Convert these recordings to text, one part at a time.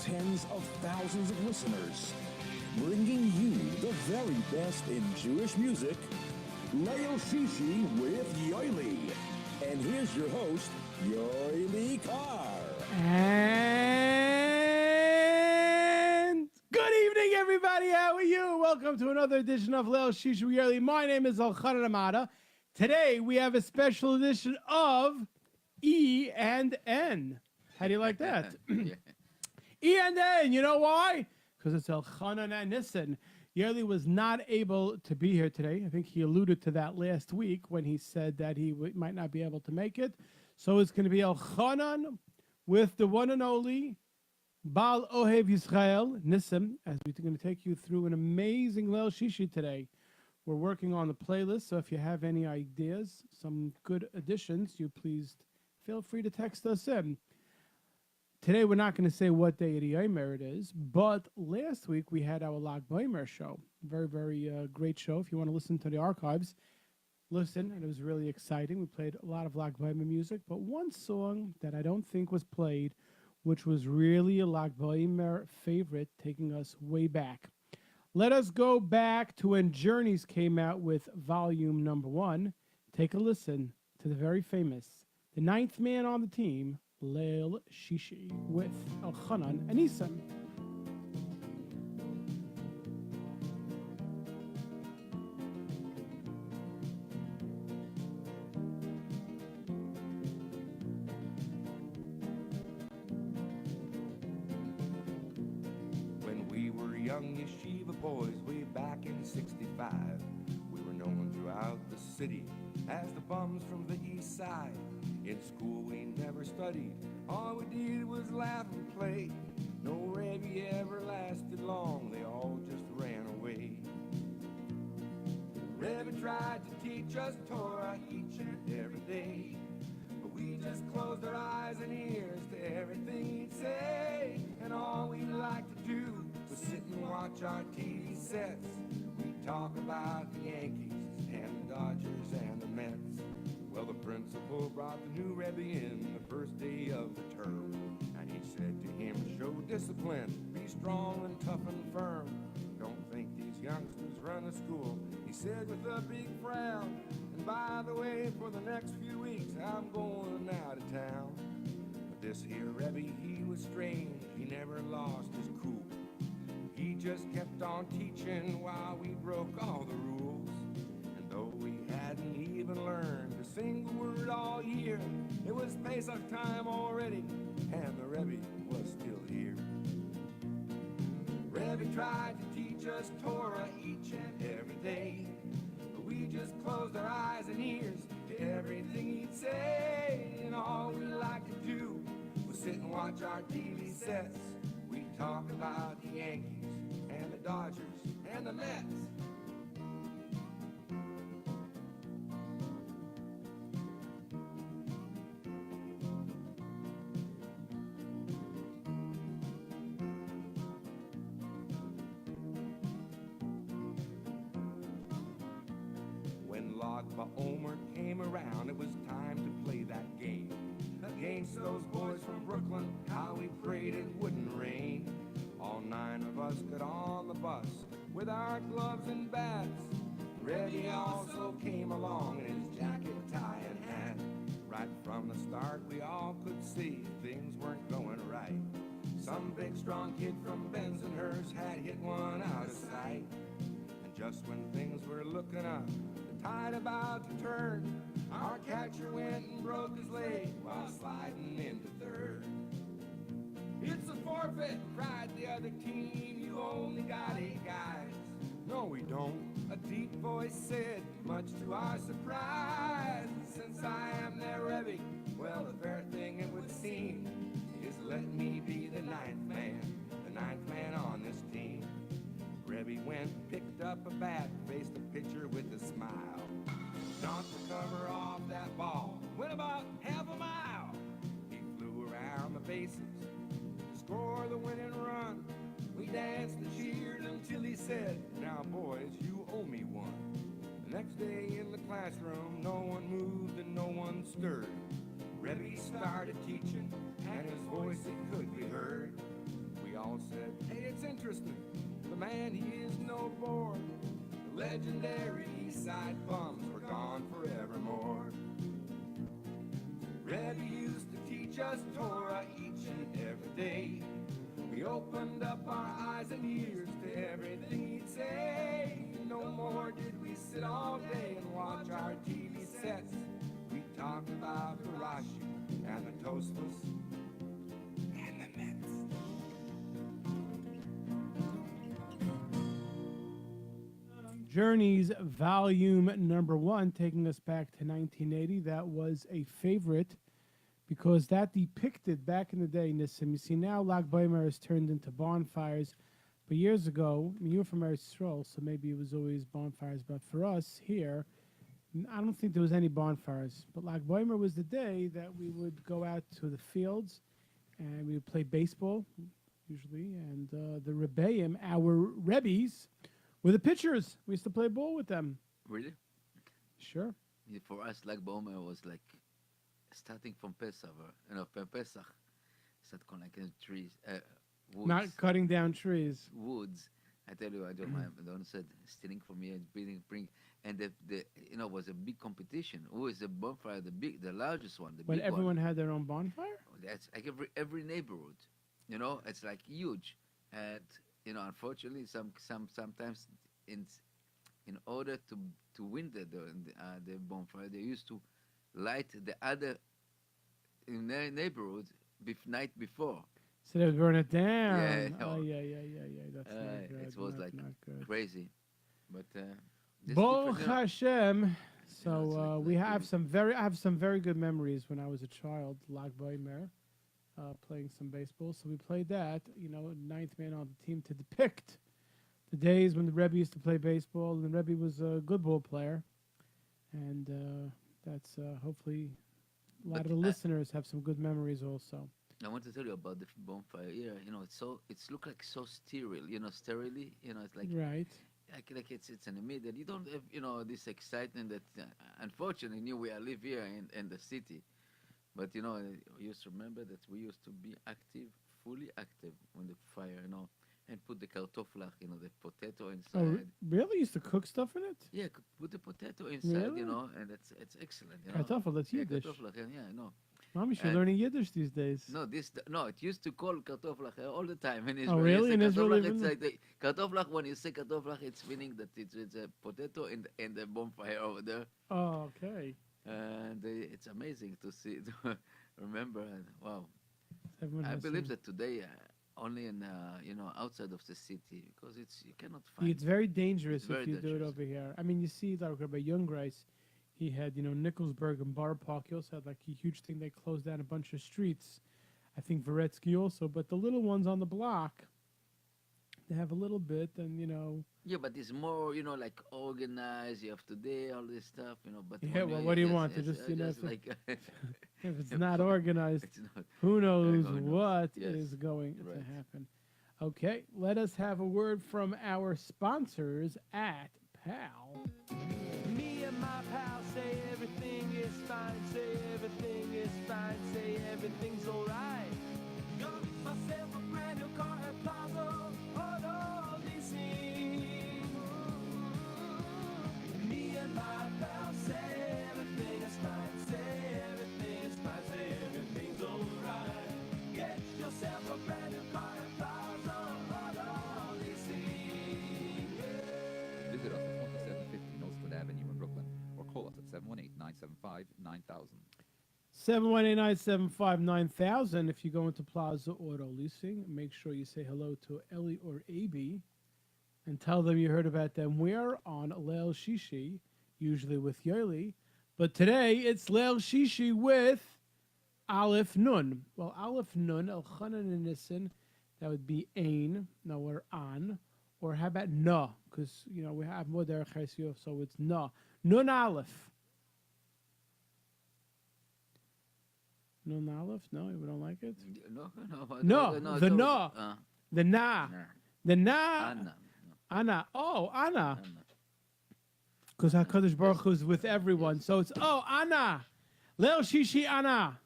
tens of thousands of listeners, bringing you the very best in Jewish music, Leil Shishi with Yoely. And here's your host, Yoely Carr. And good evening, everybody. How are you? Welcome to another edition of Leil Shishi with Yoely. My name is elchonan amada. Today, we have a special edition of E and N. How do you like that? E and N. You know why? Because it's elchonan and Nissen. Yoely was not able to be here today. I think he alluded to that last week when he said that he might not be able to make it. So it's going to be elchonan with the one and only Baal Ohev Yisrael Nissen, as we're going to take you through an amazing Leil Shishi today. We're working on the playlist, so if you have any ideas, some good additions, you please feel free to text us in. Today, we're not going to say what day of the Yomer it is, but last week we had our Lag B'Omer show. Very, very great show. If you want to listen to the archives, listen, and it was really exciting. We played a lot of Lag B'Omer music, but one song that I don't think was played, which was really a Lag B'Omer favorite, taking us way back. Let us go back to when Journeys came out with volume number 1. Take a listen to the very famous, the ninth man on the team, Leil Shishi, with elchonan and Nissen. When we were young yeshiva boys way back in 65, we were known throughout the city as the bums from the east side. In school we never studied, all we did was laugh and play. No Rebbe ever lasted long, they all just ran away. Rebbe tried to teach us Torah each and every day, but we just closed our eyes and ears to everything he'd say. And all we liked to do was sit and watch our TV sets. We'd talk about the Yankees and the Dodgers and the Mets. Well, the principal brought the new Rebbe in the first day of the term, and he said to him, show discipline, be strong and tough and firm. Don't think these youngsters run a school, he said with a big frown. And by the way, for the next few weeks, I'm going out of town. But this here Rebbe, he was strange, he never lost his cool. He just kept on teaching while we broke all the rules. And though we hadn't even learned a single word all year, it was Pesach time already, and the Rebbe was still here. Rebbe tried to teach us Torah each and every day, but we just closed our eyes and ears to everything he'd say. And all we liked to do was sit and watch our TV sets. We'd talk about the Yankees and the Dodgers and the Mets. When Lag B'Omer came around, it was time to play that game against those boys from Brooklyn. How we prayed it wouldn't rain. All 9 of us got on the bus with our gloves and bats. Rebbe also came along in his jacket, tie, and hat. Right from the start, we all could see things weren't going right. Some big, strong kid from Bensonhurst had hit one out of sight. And just when things were looking up, the tide about to turn, our catcher went and broke his leg while sliding into third. It's a forfeit, cried the other team, you only got 8 guys. No, we don't, a deep voice said, much to our surprise. Since I am their Rebbe, well, the fair thing it would seem is let me be the ninth man on this team. Rebbe went, picked up a bat, faced the pitcher with a smile. Knocked the cover off that ball, went about half a mile. He flew around the bases, score the winning run. We danced and cheered until he said, now boys, you owe me one. The next day in the classroom, no one moved and no one stirred. Rebbe started teaching, and his voice it could be heard. We all aboard. The legendary Eastside bums were gone forevermore. Rebbe used to teach us Torah each and every day. We opened up our eyes and ears to everything he'd say. No more did we sit all day and watch our TV sets. We talked about the Rashi and the Tosfos and the Mets. Journeys volume number 1, taking us back to 1980. That was a favorite because that depicted back in the day, Nissim. You see, now Lag Baimer has turned into bonfires. But years ago, I mean, you were from Eretz Yisrael, so maybe it was always bonfires. But for us here, I don't think there was any bonfires. But Lag Baimer was the day that we would go out to the fields and we would play baseball, usually. And the Rebbeim, our Rebbes, were the pitchers. We used to play ball with them. Really? Sure. Yeah, for us, Lag BaOmer was like starting from Pesach, from Pesach, start connecting trees, woods. Not cutting down trees. Woods. I tell you, I don't said stealing from me and bring, and the was a big competition. Who is the bonfire, the largest one, the When big everyone one. had their own bonfire? That's like every neighborhood, it's like huge, and unfortunately, sometimes in order to win the bonfire, they used to light the other in their neighborhood night before. So they would burn it down. Yeah. Oh, yeah. That's not good. It was not good. crazy, but this Baruch different, Hashem. So it's like we that have really. I have some very good memories when I was a child, Lag Baimer, playing some baseball. So we played that, ninth man on the team to depict the days when the Rebbe used to play baseball, and the Rebbe was a good ball player. And that's hopefully a lot of the listeners have some good memories also. I want to tell you about the bonfire. Yeah, it's look like so sterile. Sterilely. It's like Right. like it's an immediate. You don't have this excitement that unfortunately we live here in the city, but we used to remember that we used to be active, fully active when the fire, and put the kartoflach, the potato inside. Oh, really? You used to cook stuff in it? Yeah, put the potato inside, Really? and it's excellent. Kartoffel, that's yeah, Yiddish. kartoflach, yeah, no. Mom, you're And- learning Yiddish these days. No, it used to call kartoflach all the time in Oh, Israel. really? You In say Israel kartoflach, even? it's like kartoflach. When you say kartoflach, it's meaning that it's a potato in the bonfire over there, Oh, okay. and it's amazing to see, to remember. And wow, Everyone I has believe some- that today only in outside of the city because you cannot find. It's very dangerous It's very if you do it dangerous. over here. I mean, you see, like Rabbi Youngreis, he had, Nicholsburg and Bar Park. He also had like a huge thing. They closed down a bunch of streets. I think Varetsky also, but the little ones on the block, they have a little bit, and Yeah, but it's more like organized. You have today all this stuff, But Yeah, when well, what do you yes, want? To yes, just, just if- like if it's not organized, it's not. who knows who knows? what Yes, is going to right. happen. Okay, let us have a word from our sponsors at PAL. Me and my pal say everything is fine, say everything is fine, say everything's alright. Got myself a brand new car at Plaza Auto Leasing. Me and my pal say everything is fine, say everything is fine, say everything's alright. Get yourself a brand new car at Plaza Auto Leasing. Visit us at 2750 Northwood Avenue in Brooklyn or call us at 718-975-9000. 718-975-9000. If you go into Plaza Auto Leasing, make sure you say hello to Ellie or AB and tell them you heard about them. We're on leil shishi, usually with yoely, but today it's leil shishi with Aleph Nun. Well, Aleph Nun, elchonan and nissen, that would be ein, no, or an, or how about na? Because, we have more derech hasyuf, so it's na. Nun Aleph. Nun Aleph? No, we don't like it? No, No, the no. The na. Nah. The na. Anna. Anna. Oh, Anna. Anna. Because HaKadosh Baruch Hu is with everyone. So it's, Anna. Leil Shishi Anna.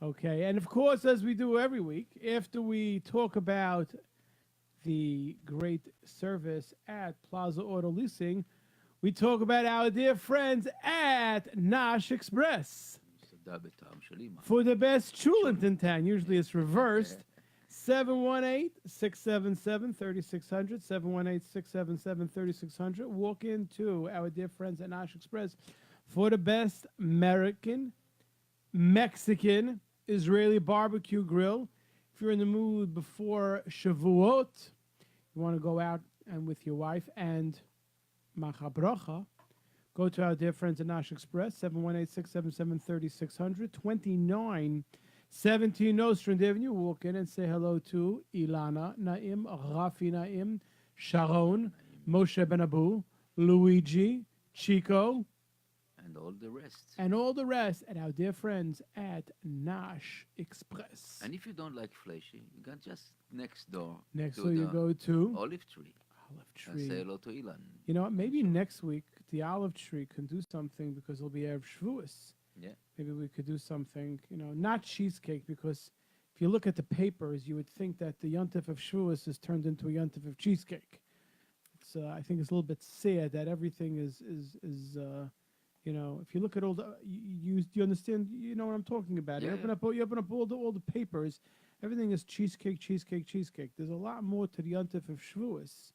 Okay, and of course, as we do every week, after we talk about the great service at Plaza Auto Leasing, we talk about our dear friends at Nash Express. מסעדה בטעם של אמא. For the best chulant in town, usually it's reversed. 718-677-3600, 718-677-3600. Walk into our dear friends at Nash Express for the best American, Mexican, Israeli barbecue grill. If you're in the mood before Shavuot, you want to go out and with your wife and Macha Bracha, go to our dear friends at Nash Express, 718-677-3600, 2917 Nostrand Avenue. Walk in and say hello to Ilana Naim, Rafi Naim, Sharon, Moshe Ben Abu, Luigi, Chico, And all the rest. and all the rest at our dear friends at Nash Express. And if you don't like fleshy, you can just next door. Next to door you the go to Olive Tree. Olive And say Tree. hello to Ilan. You know what? Maybe next week the Olive Tree can do something because it'll be Erev Shavuos. Yeah. Maybe we could do something, not cheesecake, because if you look at the papers, you would think that the Yontif of Shavuos is turned into a Yontif of cheesecake. It's, I think it's a little bit sad that everything is if you look at all the, do you understand, you know what I'm talking about? Yeah, you open up all the papers, everything is cheesecake, cheesecake, cheesecake. There's a lot more to the Yontif of Shavuos.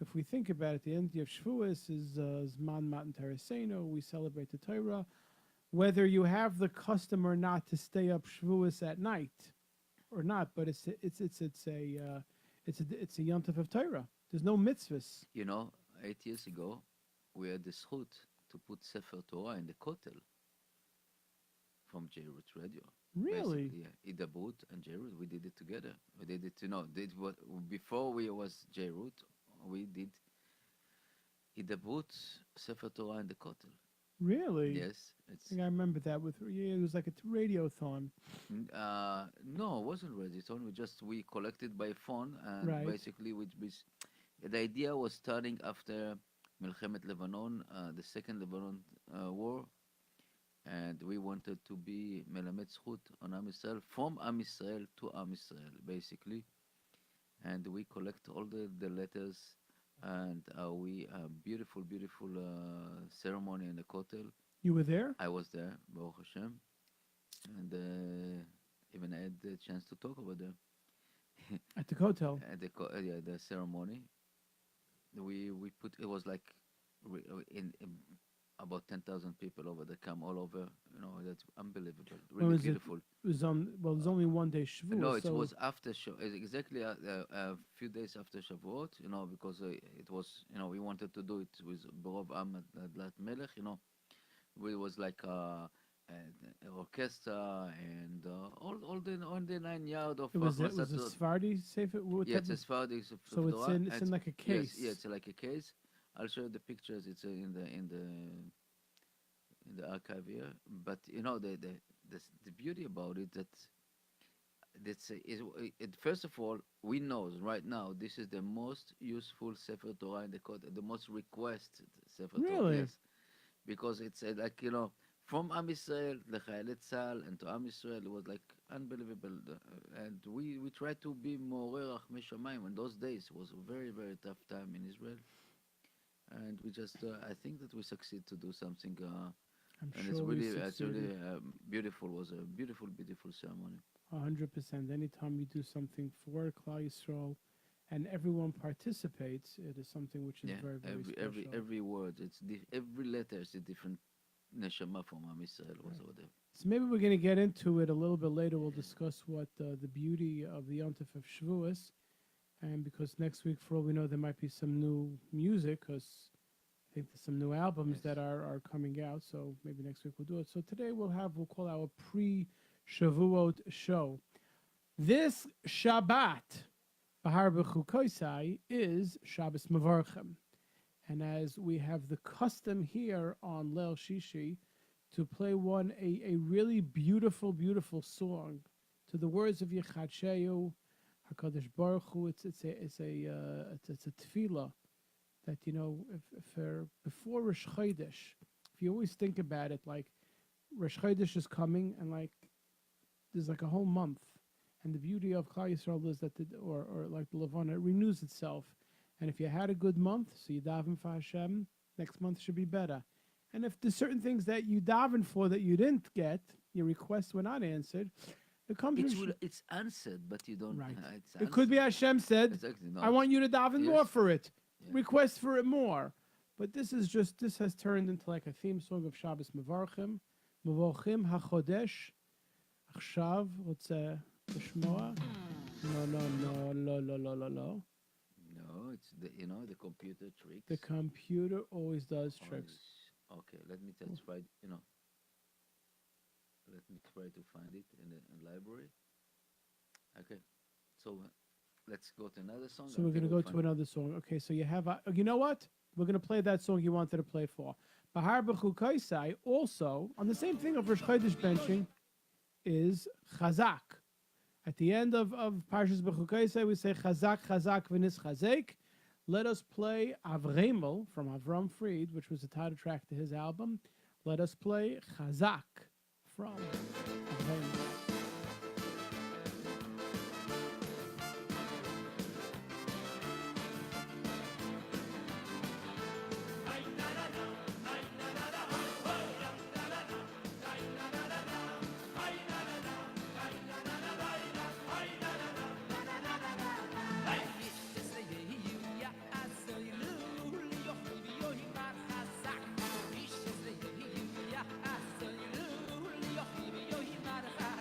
If we think about it, the end of Shavuos is Zman Matan Tereseno. We celebrate the Torah. Whether you have the custom or not to stay up Shavuos at night, or not, but it's a Yontif of Torah. There's no mitzvahs. 8 years ago, we had the zchut to put Sefer Torah in the kotel from J-Root Radio. Really? Basically, yeah. Idabut and J-Root, we did it together. We did it, before we was J-Root, we did Idabut, Sefer Torah in the kotel. Really? Yes. I think I remember that it was like a radiothon. No, it wasn't Radiothon. We collected by phone, and Right. basically, the idea was starting after Milchemet Lebanon, the second Lebanon war, and we wanted to be Melamed Zchut on Am Yisrael, from Am Yisrael to Am Yisrael, basically, and we collect all the letters, and we beautiful ceremony in the Kotel. You were there? I was there, Baruch Hashem, and even I had the chance to talk over there At the hotel. at the ceremony. We put, it was like in about 10,000 people over there, come all over. That's unbelievable, When really was it? beautiful. It was there's only one day Shavuos. No, it so was after exactly a few days after Shavuot. Because it was, we wanted to do it with Borov Am Adlat Melech. It was like an orchestra and all the 9 yards of it was a Chassatot. Sephardi Sefer? What Yeah, type it's a of- Sephardic. So it's in like a case. Yes, yeah, it's like a case. I'll show you the pictures. It's in the archive here. But the beauty about it first of all, we know right now this is the most useful Sefer Torah in the Kotel, the most requested Sefer Torah. Really? Yes, because it's from Am Yisrael, L'Chayalei Tzahal, and to Am Yisrael, it was like unbelievable. And we tried to be more Rachmei Shamayim. In those days, it was a very, very tough time in Israel. And we just, I think that we succeed to do something. I'm And sure it's we really succeeded. beautiful. It was a beautiful, beautiful ceremony. 100%. Anytime you do something for Klal Yisrael and everyone participates, it is something which is very, very special. Every word, every letter is a different neshama from Am Yisrael was over there. So maybe we're going to get into it a little bit later. We'll discuss what the beauty of the Yontif of Shavuos, and because next week, for all we know, there might be some new music, because I think there's some new albums that are coming out. So maybe next week we'll do it. So today we'll call our pre-Shavuot show. This Shabbat, behar bechikotai, is Shabbos Mevarchem. And as we have the custom here on Leil Shishi to play a really beautiful, beautiful song to the words of Yechad Hakadosh Baruch Hu. It's a tefillah that if before Rosh Chodesh, if you always think about it, like Rosh Chodesh is coming, and like there's like a whole month, And the beauty of Klal Yisrael is that, or like the Levana, it renews itself. And if you had a good month, so you daven for Hashem, next month should be better. And if there's certain things that you daven for that you didn't get, your requests were not answered, it comes. It's answered, but you don't. Right. It's It could be Hashem said, Exactly, no, I want you to daven Yes. more for it. Yeah. Request for it more. But this has turned into like a theme song of Shabbos Mevarchim. Mevorchim HaChodesh. Achshav, let's Shmoa. No. No, it's the computer tricks. The computer always does tricks. Okay, let me just try. Let me try to find it in the library. Okay, so let's go to another song. So we're going to go to another song. Okay, so you have, you know what? We're going to play that song you wanted to play for. Behar bechikotai, also, on the same thing of Rosh Chodesh benching, is Chazak. At the end of Parshas Bechikotai, we say Chazak, Chazak, v'nis Chazek. Let us play Avremel from Avram Fried, which was the title track to his album. Let us play Chazak from Avremel. Chazak,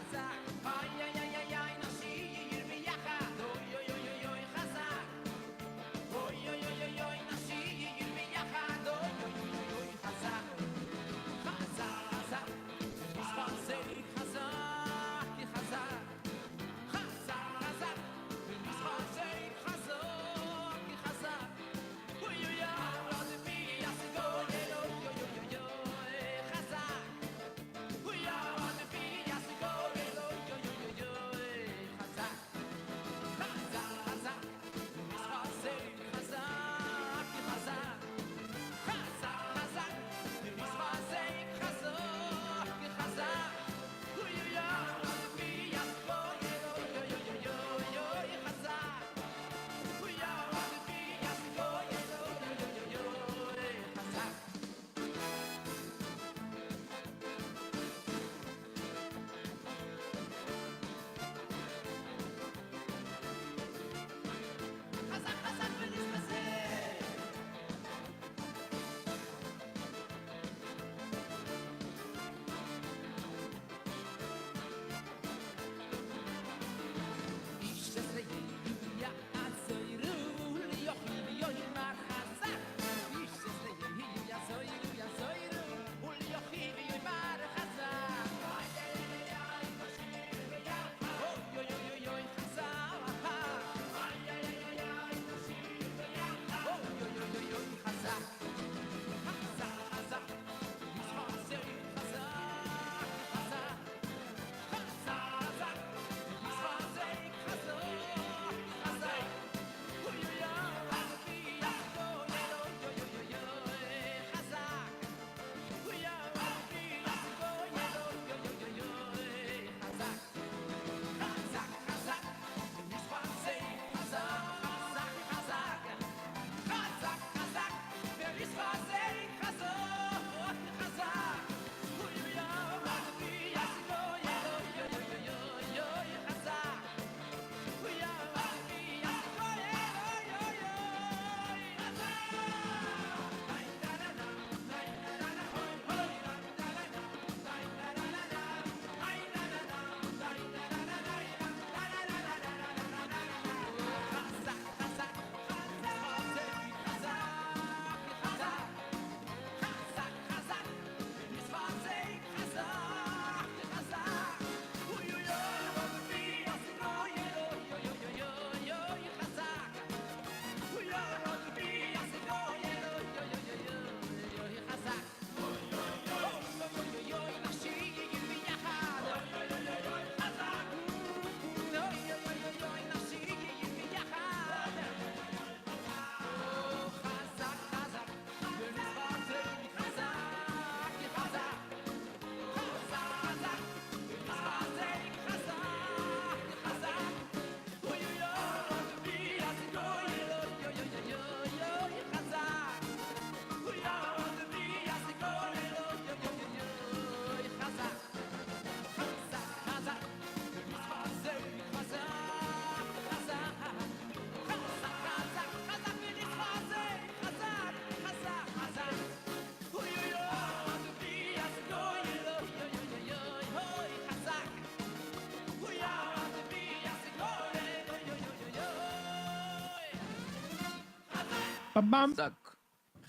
Bam. Suck.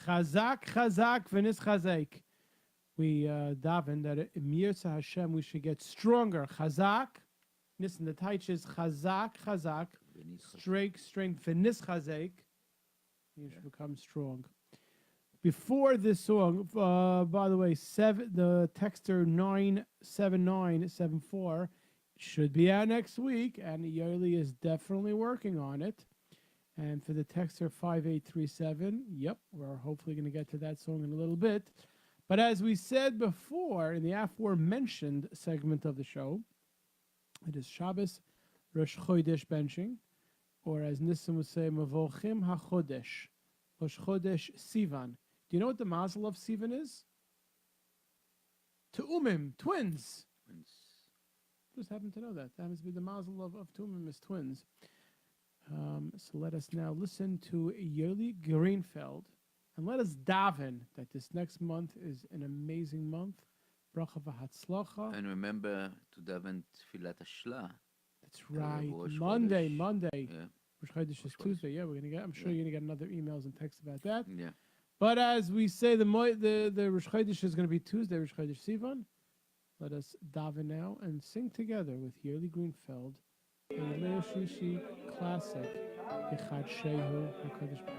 Chazak, v'nis chazek. We daven that in Yirtzeh Hashem we should get stronger. Chazak. Listen, the taich is chazak. Strength. V'nis chazek. You should become strong. Before this song, by the way, the texter 97974 should be out next week, and yoely is definitely working on it. And for the texter 5837, yep, we're hopefully going to get to that song in a little bit. But as we said before in the aforementioned segment of the show, it is Shabbos Rosh Chodesh benching, or as Nissim would say, Mavochim HaChodesh, Rosh Chodesh Sivan. Do you know what the mazel of Sivan is? Te'umim, twins. Just happen to know that. That happens to be the mazel of Te'umim is twins. So let us now listen to yoely Greenfeld, and let us daven that this next month is an amazing month. Bracha v'hatzlacha. And remember to daven Tfilat Hashla. That's right. Rosh Monday. Yeah. Rosh Chodesh is Tuesday. Yeah, we're gonna get. I'm sure you're gonna get another emails and texts about that. Yeah. But as we say, the Rosh Chodesh is going to be Tuesday, Rosh Chodesh Sivan. Let us daven now and sing together with yoely Greenfeld, the leil shishi classic, Echad Shehu HaKadosh Baruch Hu.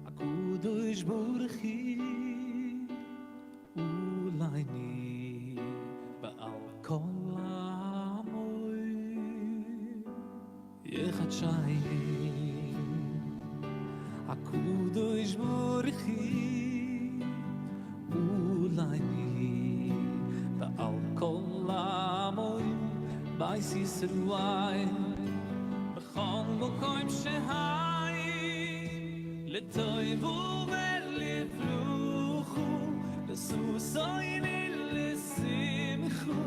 הקודש בורכי ולייני בעל כל עמוי יחד שייני הקודש בורכי ולייני בעל כל עמוי בייס ישרואי בכל מקום שהי לטויבו ולפלוחו לסוסויני לשמחו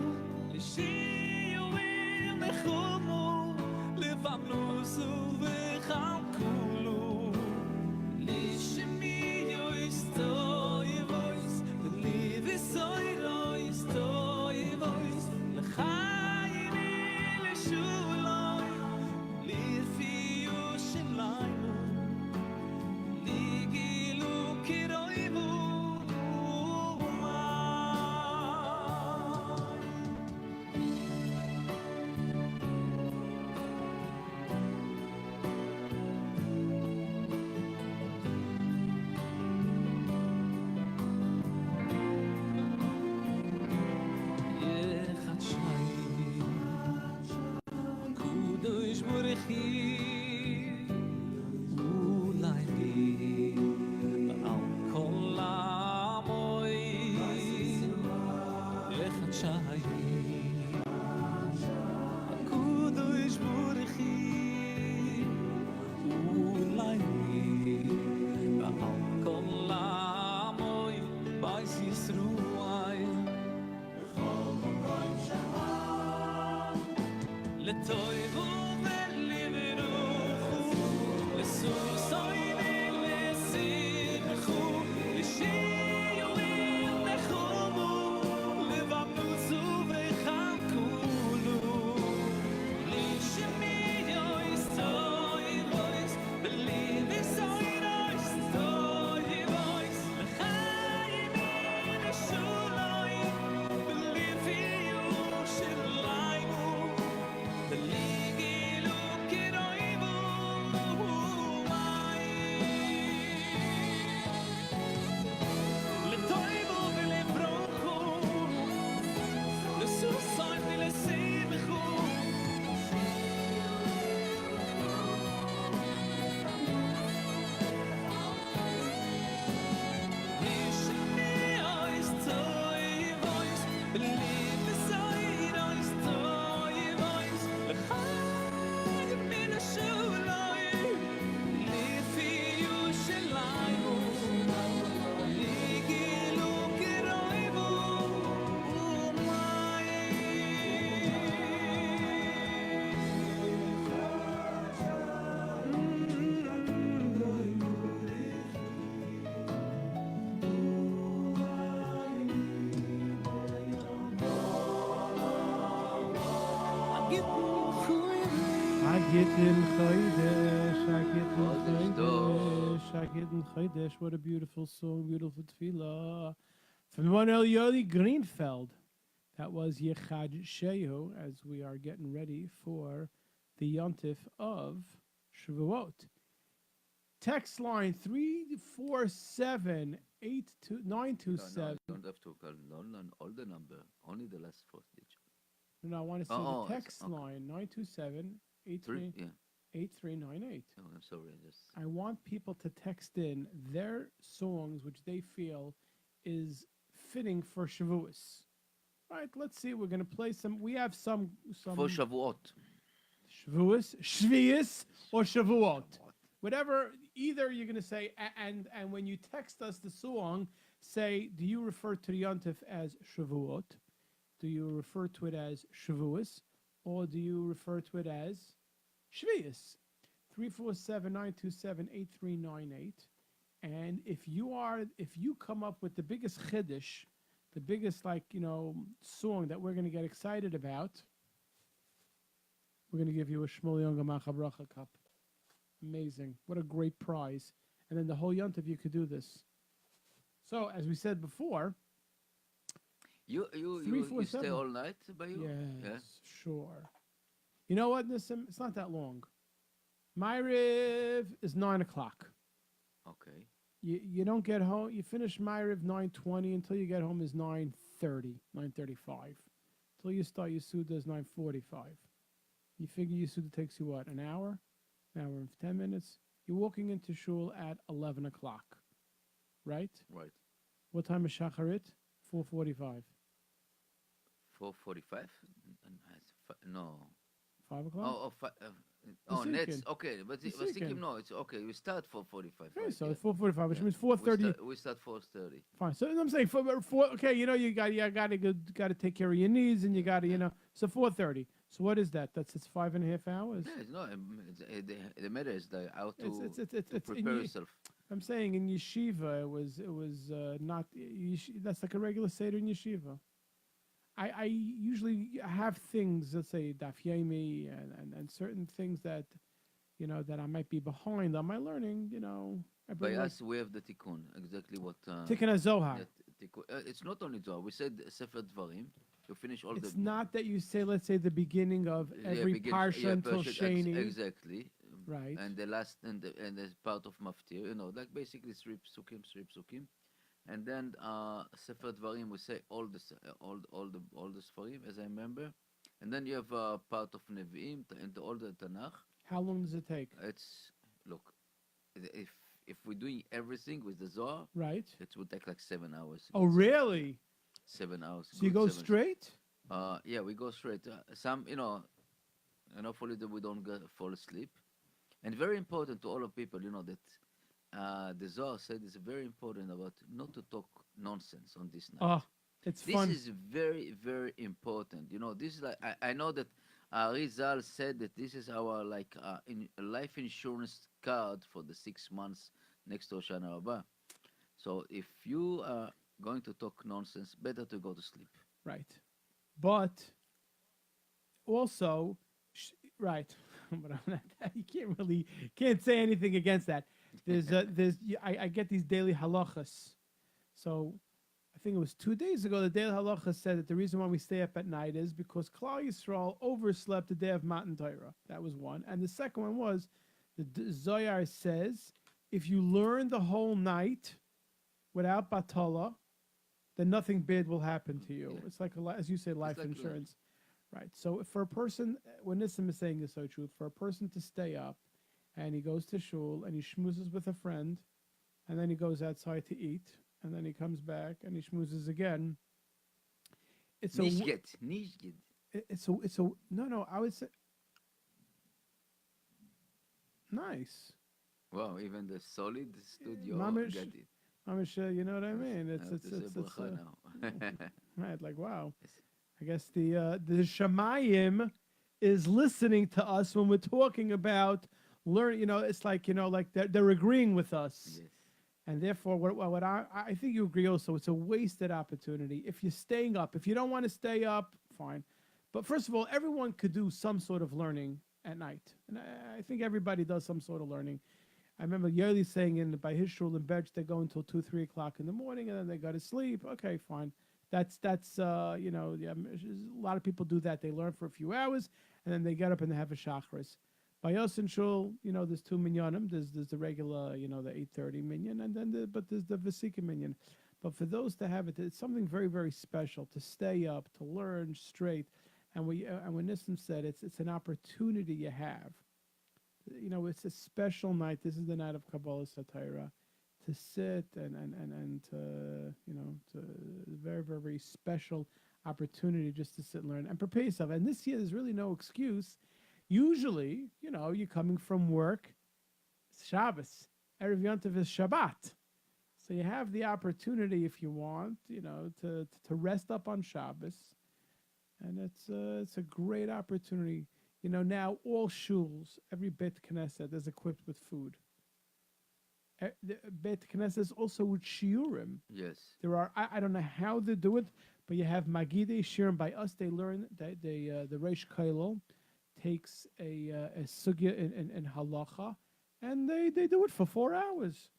לשיעו ומחומו לבמנוסו וחלקולו לשמיעו יסטוי וויס ולביסוי לא יסטוי וויס לחייני לשולוי לפיו שלנו לגילו כרויבו יחד שי קודש בורכי ולייני בעל כל עמוי יחד שי הקודש בורכי ולייני בעל כל עמוי בייס ישרואי לטויבו ולברוחו לסוסויני לשמחו לשיעו ומחומו לבמנוסו וחלקולו לשמיעו יסטוי וויס ולביסוי לא יסטוי וויס לחייני לשולוי ולפיו שלנו בלי What a beautiful song, beautiful tefillah. From the one Yoely Greenfeld. That was Yechad Shehu, as we are getting ready for the Yontif of Shavuot. Text line 347-82927. No, you don't have to call all the number, only the last four digit. No, I want to see Oh, the it's- text okay. line 927-8398. Yeah. Oh, I'm sorry. I just I want people to text in their songs which they feel is fitting for Shavuos. All right, let's see. We're going to play some. We have some for Shavuot. Shavuos, Shvius, or Shavuot. Whatever, either you're going to say, and when you text us the song, say, do you refer to the Yontif as Shavuot? Do you refer to it as Shavuos? Or do you refer to it as Shvius? 347-927-8398. And if you come up with the biggest chiddush, the biggest song that we're going to get excited about, we're going to give you a Shmuel Yonga Machabracha cup. Amazing. What a great prize. And then the whole Yontif, you could do this. So, as we said before, You 347. stay all night by you? yes, sure. You know what, Nissim? It's not that long. Ma'ariv is 9 o'clock. Okay. You don't get home. You finish Ma'ariv 9:20 until you get home is 9:30, 9:35. Until you start Yisuda is 9:45. You figure Yisuda takes you what, an hour and 10 minutes? You're walking into shul at 11 o'clock, right? Right. What time is Shacharit? 4:45. 4:45? No. 5 o'clock? Next. Okay, but I was Sikkim. thinking no. It's okay. We start 4:45. Okay, right, so yeah. it's 4:45, which Yeah. means 4:30. We start 4:30. Fine. So I'm saying okay, you got to take care of your needs, and you got to So 4:30. So what is that? It's 5.5 hours. Yeah, no. The matter is how to, It's to in prepare yourself. I'm saying in yeshiva it was not that's like a regular seder in yeshiva. I usually have things, let's say daf yomi and certain things that that I might be behind on my learning. I By bring us, we have the tikkun. Exactly what. Tikkun HaZohar. It's not only Zohar. We said Sefer Dvarim. You finish all It's the. not that you say, let's say, the beginning of every parsha until Sheni. Exactly. Right. And the last and the part of Maftir, like basically three psukim, and then Sefer Dvarim we say all the Sfarim as I remember, and then you have part of Nevi'im and all the Tanakh. How long does it take? It's look, if we're doing everything with the Zohar, Right. it would take like 7 hours. Oh, really? 7 hours. So you good go 7. straight? Yeah, we go straight. Some, and hopefully that we don't fall asleep. And very important to all of people, that the Zohar said it's very important about not to talk nonsense on this night. Oh, it's This fun. is very, very important. This is like I know that Rizal said that this is our life insurance card for the 6 months next to Hoshana Rabbah. So if you are going to talk nonsense, better to go to sleep. Right. But also, right. But you can't say anything against that. I get these daily halachas. So I think it was 2 days ago, the daily halacha said that the reason why we stay up at night is because Klal Yisrael overslept the day of Matan Torah. That was one. And the second one was the Zohar says if you learn the whole night without batala, then nothing bad will happen to you. Yeah. It's like, as you say, life like insurance. Right. So for a person, when Nissim is saying is so true, for a person to stay up and he goes to shul and he schmoozes with a friend and then he goes outside to eat and then he comes back and he schmoozes again. It's Nicht geht. no, I would say nice. Wow, even the solid studio Mamish, get it. You know what I mean? I have to say bracha now. Right, like wow. I guess the Shemayim is listening to us when we're talking about learning. It's like they're agreeing with us, Yes. and therefore, what I think you agree also. It's a wasted opportunity if you're staying up. If you don't want to stay up, fine. But first of all, everyone could do some sort of learning at night. And I think everybody does some sort of learning. I remember Yoely saying by his shul in Bedge, they go until 2, 3 o'clock in the morning, and then they go to sleep. Okay, fine. That's yeah, a lot of people do that. They learn for a few hours, and then they get up and they have a shacharis. By us in shul, there's 2 minyanim. There's the regular, the 8:30 minyan, and then but there's the vesika minyan. But for those to have it, it's something very, very special to stay up, to learn straight. And when Nissim said it's an opportunity you have. It's a special night. This is the night of Kabbalah Satira. To sit and to very, very, very special opportunity just to sit and learn and prepare yourself. And this year, there's really no excuse. Usually, you're coming from work. It's Shabbos. Erev Yontiv is Shabbat. So you have the opportunity, if you want, to rest up on Shabbos. And it's a great opportunity. Now all shuls, every Beit Knesset is equipped with food. The Beit Knesset is also with shiurim. Yes. There are, I don't know how they do it, but you have Magidei shiurim. By us, they learn that the Reish Kailel takes a sugya in halacha, and they do it for 4 hours.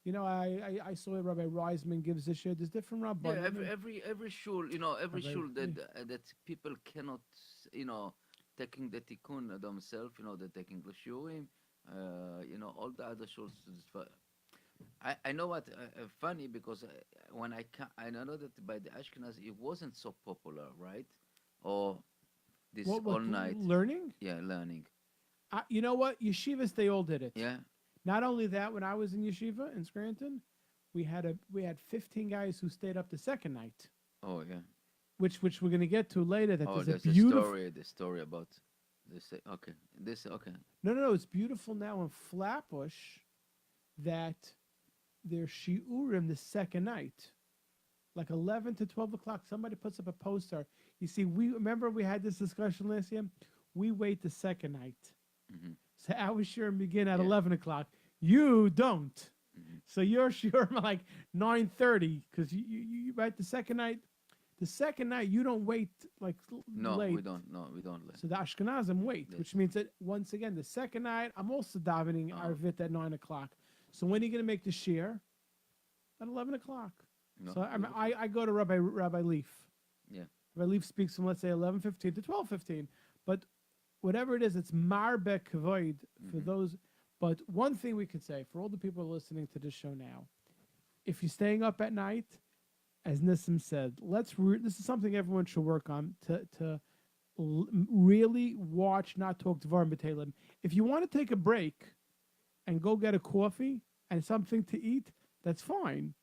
I saw Rabbi Reisman gives this year. There's different rabbis. Yeah, every shul, every shul that people cannot, taking the tikkun themselves, they're taking the shurim, all the other shuls. I know what funny because when I know that by the Ashkenaz it wasn't so popular, right? Or this all night learning. Yeah, learning. You know what? Yeshivas, they all did it. Yeah. Not only that, when I was in yeshiva in Scranton, we had 15 guys who stayed up the second night. Oh yeah. Which we're gonna get to later. That there's a beautiful the story about this. Okay, okay. No. It's beautiful now in Flatbush that there's shiurim the second night, like 11 to 12 o'clock. Somebody puts up a poster. You see, we had this discussion last year. We wait the second night. Mm-hmm. So our shiurim begin at 11 o'clock. You don't. Mm-hmm. So your shiurim like 9:30 because you right the second night. The second night you don't wait like late. We don't. No, we don't. So the Ashkenazim wait, yes. Which means that once again the second night I'm also davening Arvit at 9 o'clock. So when are you going to make the shir? At 11 o'clock. No, so I go to Rabbi Leaf. Yeah. Rabbi Leaf speaks from let's say 11:15 to 12:15, but whatever it is, it's marbek kavoid for those. But one thing we could say for all the people listening to this show now, if you're staying up at night, as Nissim said, this is something everyone should work on to really watch, not talk to Dvarim B'Telem. If you want to take a break and go get a coffee and something to eat, that's fine.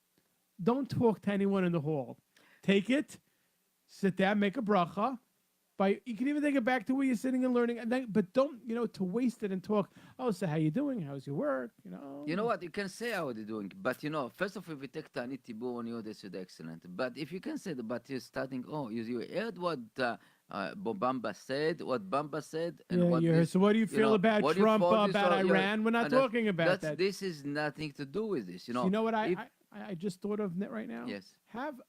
Don't talk to anyone in the hall. Take it, sit down, make a bracha. You can even take it back to where you're sitting and learning, but don't to waste it and talk. Oh, so how you doing? How's your work? You know what? You can say how they're doing, but first of all, if you take Tanit Tibur on you, this is excellent. But if you can say that, but you're starting. Oh, you heard what Bamba said, what Bamba said, and what. Yeah. So what do you feel about Trump, about Iran? We're not talking about that. This is nothing to do with this. You know what I just thought of right now? Yes. Have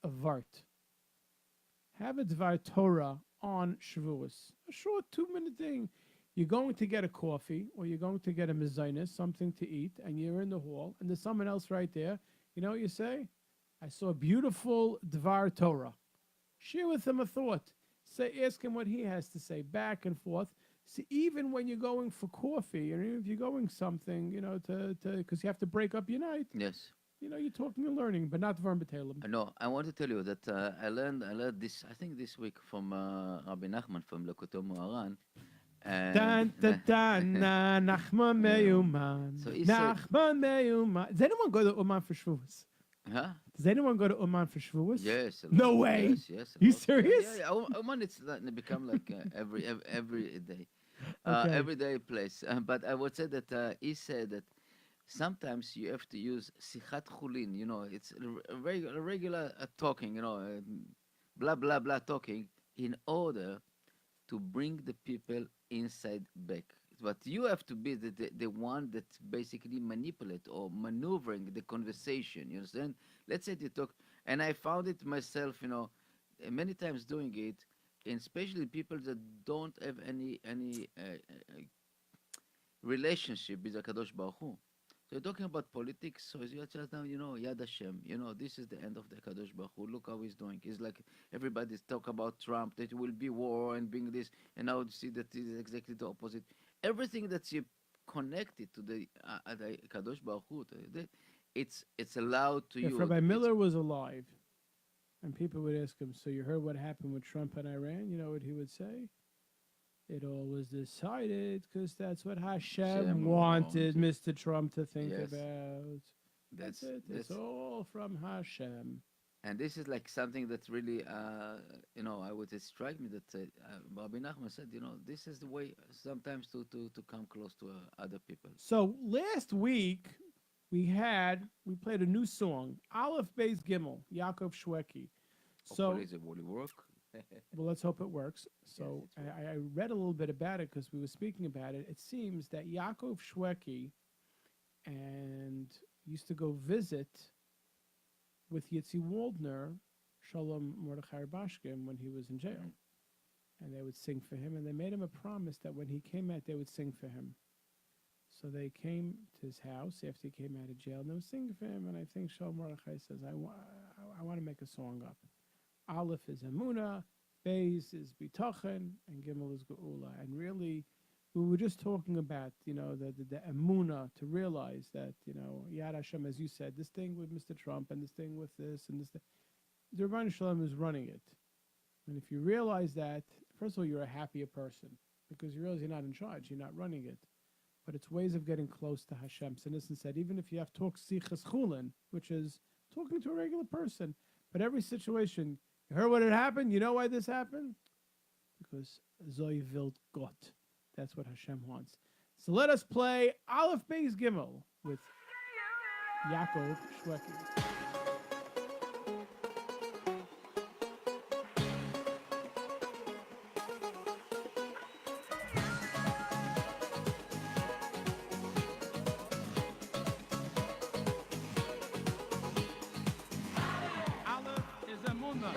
a vart. Have a Dvar Torah on Shavuos. A short 2-minute thing. You're going to get a coffee or you're going to get a mezainis, something to eat, and you're in the hall, and there's someone else right there. You know what you say? I saw a beautiful Dvar Torah. Share with him a thought. Ask him what he has to say, back and forth. See, even when you're going for coffee, or even if you're going something, because you have to break up your night. Yes. You're talking and learning, but not Dvarim B'Telem. No, I want to tell you that I learned this, I think this week from Rabbi Nachman from Lekoto Moharan. Nachman Meyuman. So he Nachman Meyuman. Does anyone go to Oman for Shavuos? Huh? Does anyone go to Oman for Shavuos? Yes. No way. Yes. You serious? Yeah. Oman, it's become like every day, Okay. everyday place. But I would say that he said that sometimes you have to use sichat chulin. It's a regular talking. Blah blah blah talking in order to bring the people inside back. But you have to be the one that basically manipulate or maneuvering the conversation. You understand? Let's say you talk, and I found it myself, many times doing it. and especially people that don't have any relationship with the Kadosh Baruch Hu. So you're talking about politics, so you're just now, Yad Hashem, this is the end of the Kadosh Baruch Hu. Look how he's doing. It's like everybody's talk about Trump, that it will be war and being this, and now you see that it is exactly the opposite. Everything that's connected to the Kadosh Baruch Hu, it's allowed to If you. Rabbi Miller was alive, and people would ask him, so you heard what happened with Trump and Iran? You know what he would say? It all was decided because that's what Hashem Hashem wanted wanted. Mr. Trump to think Yes. about. That's it. It's all from Hashem. And this is like something that really, I would say strike me that Rabbi Nachman said, this is the way sometimes to come close to other people. So last week we played a new song, Aleph Beis Gimel, Yaakov Shweki. So Hopefully it will work. well, let's hope it works. So Yes, it's I read a little bit about it because we were speaking about it. It seems that Yaakov Shweki and used to go visit with Yitzi Waldner, Shalom Mordechai Bashkim, when he was in jail. And they would sing for him, and they made him a promise that when he came out, they would sing for him. So they came to his house after he came out of jail, and they would sing for him. And I think Shalom Mordechai says, I want to make a song up. Aleph is Emunah, Beis is Bitochen, and Gimel is Geula. And really, we were just talking about, the Emunah, to realize that, Yad Hashem, as you said, this thing with Mr. Trump and this thing with this and this, the Rebbeinu Shalom is running it. And if you realize that, first of all, you're a happier person because you realize you're not in charge, you're not running it. But it's ways of getting close to Hashem. So Nissen said, even if you have talk sichas chulin, which is talking to a regular person, but every situation, you heard what had happened? You know why this happened? Because Zoy wilt Gott. That's what Hashem wants. So let us play Aleph Beis Gimel with Yaakov Shweki. Aleph is Emunah,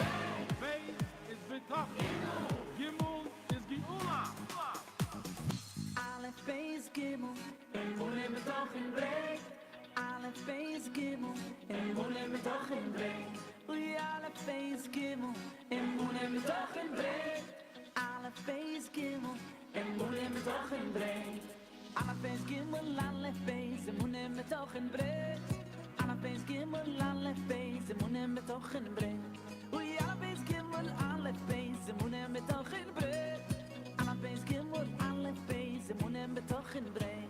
Beis is Bitochen, Gimel is Geula. Aleph Beis Gimel, Emunah Bitochen Brei. Aleph Beis Gimel, Emunah Bitochen Brei. Ui Aleph Beis Gimel, Emunah Bitochen Brei. Aleph Beis Gimel, Emunah Bitochen Brei. Aleph Beis Gimel, Aleph Beis, Emunah Bitochen Brei. Aleph Beis Gimel, Aleph Beis, Emunah Bitochen Brei. Ui Aleph Beis Gimel, Aleph Beis, Emunah Bitochen Brei. Aleph Beis Gimel, Aleph Beis, Emunah Bitochen Brei.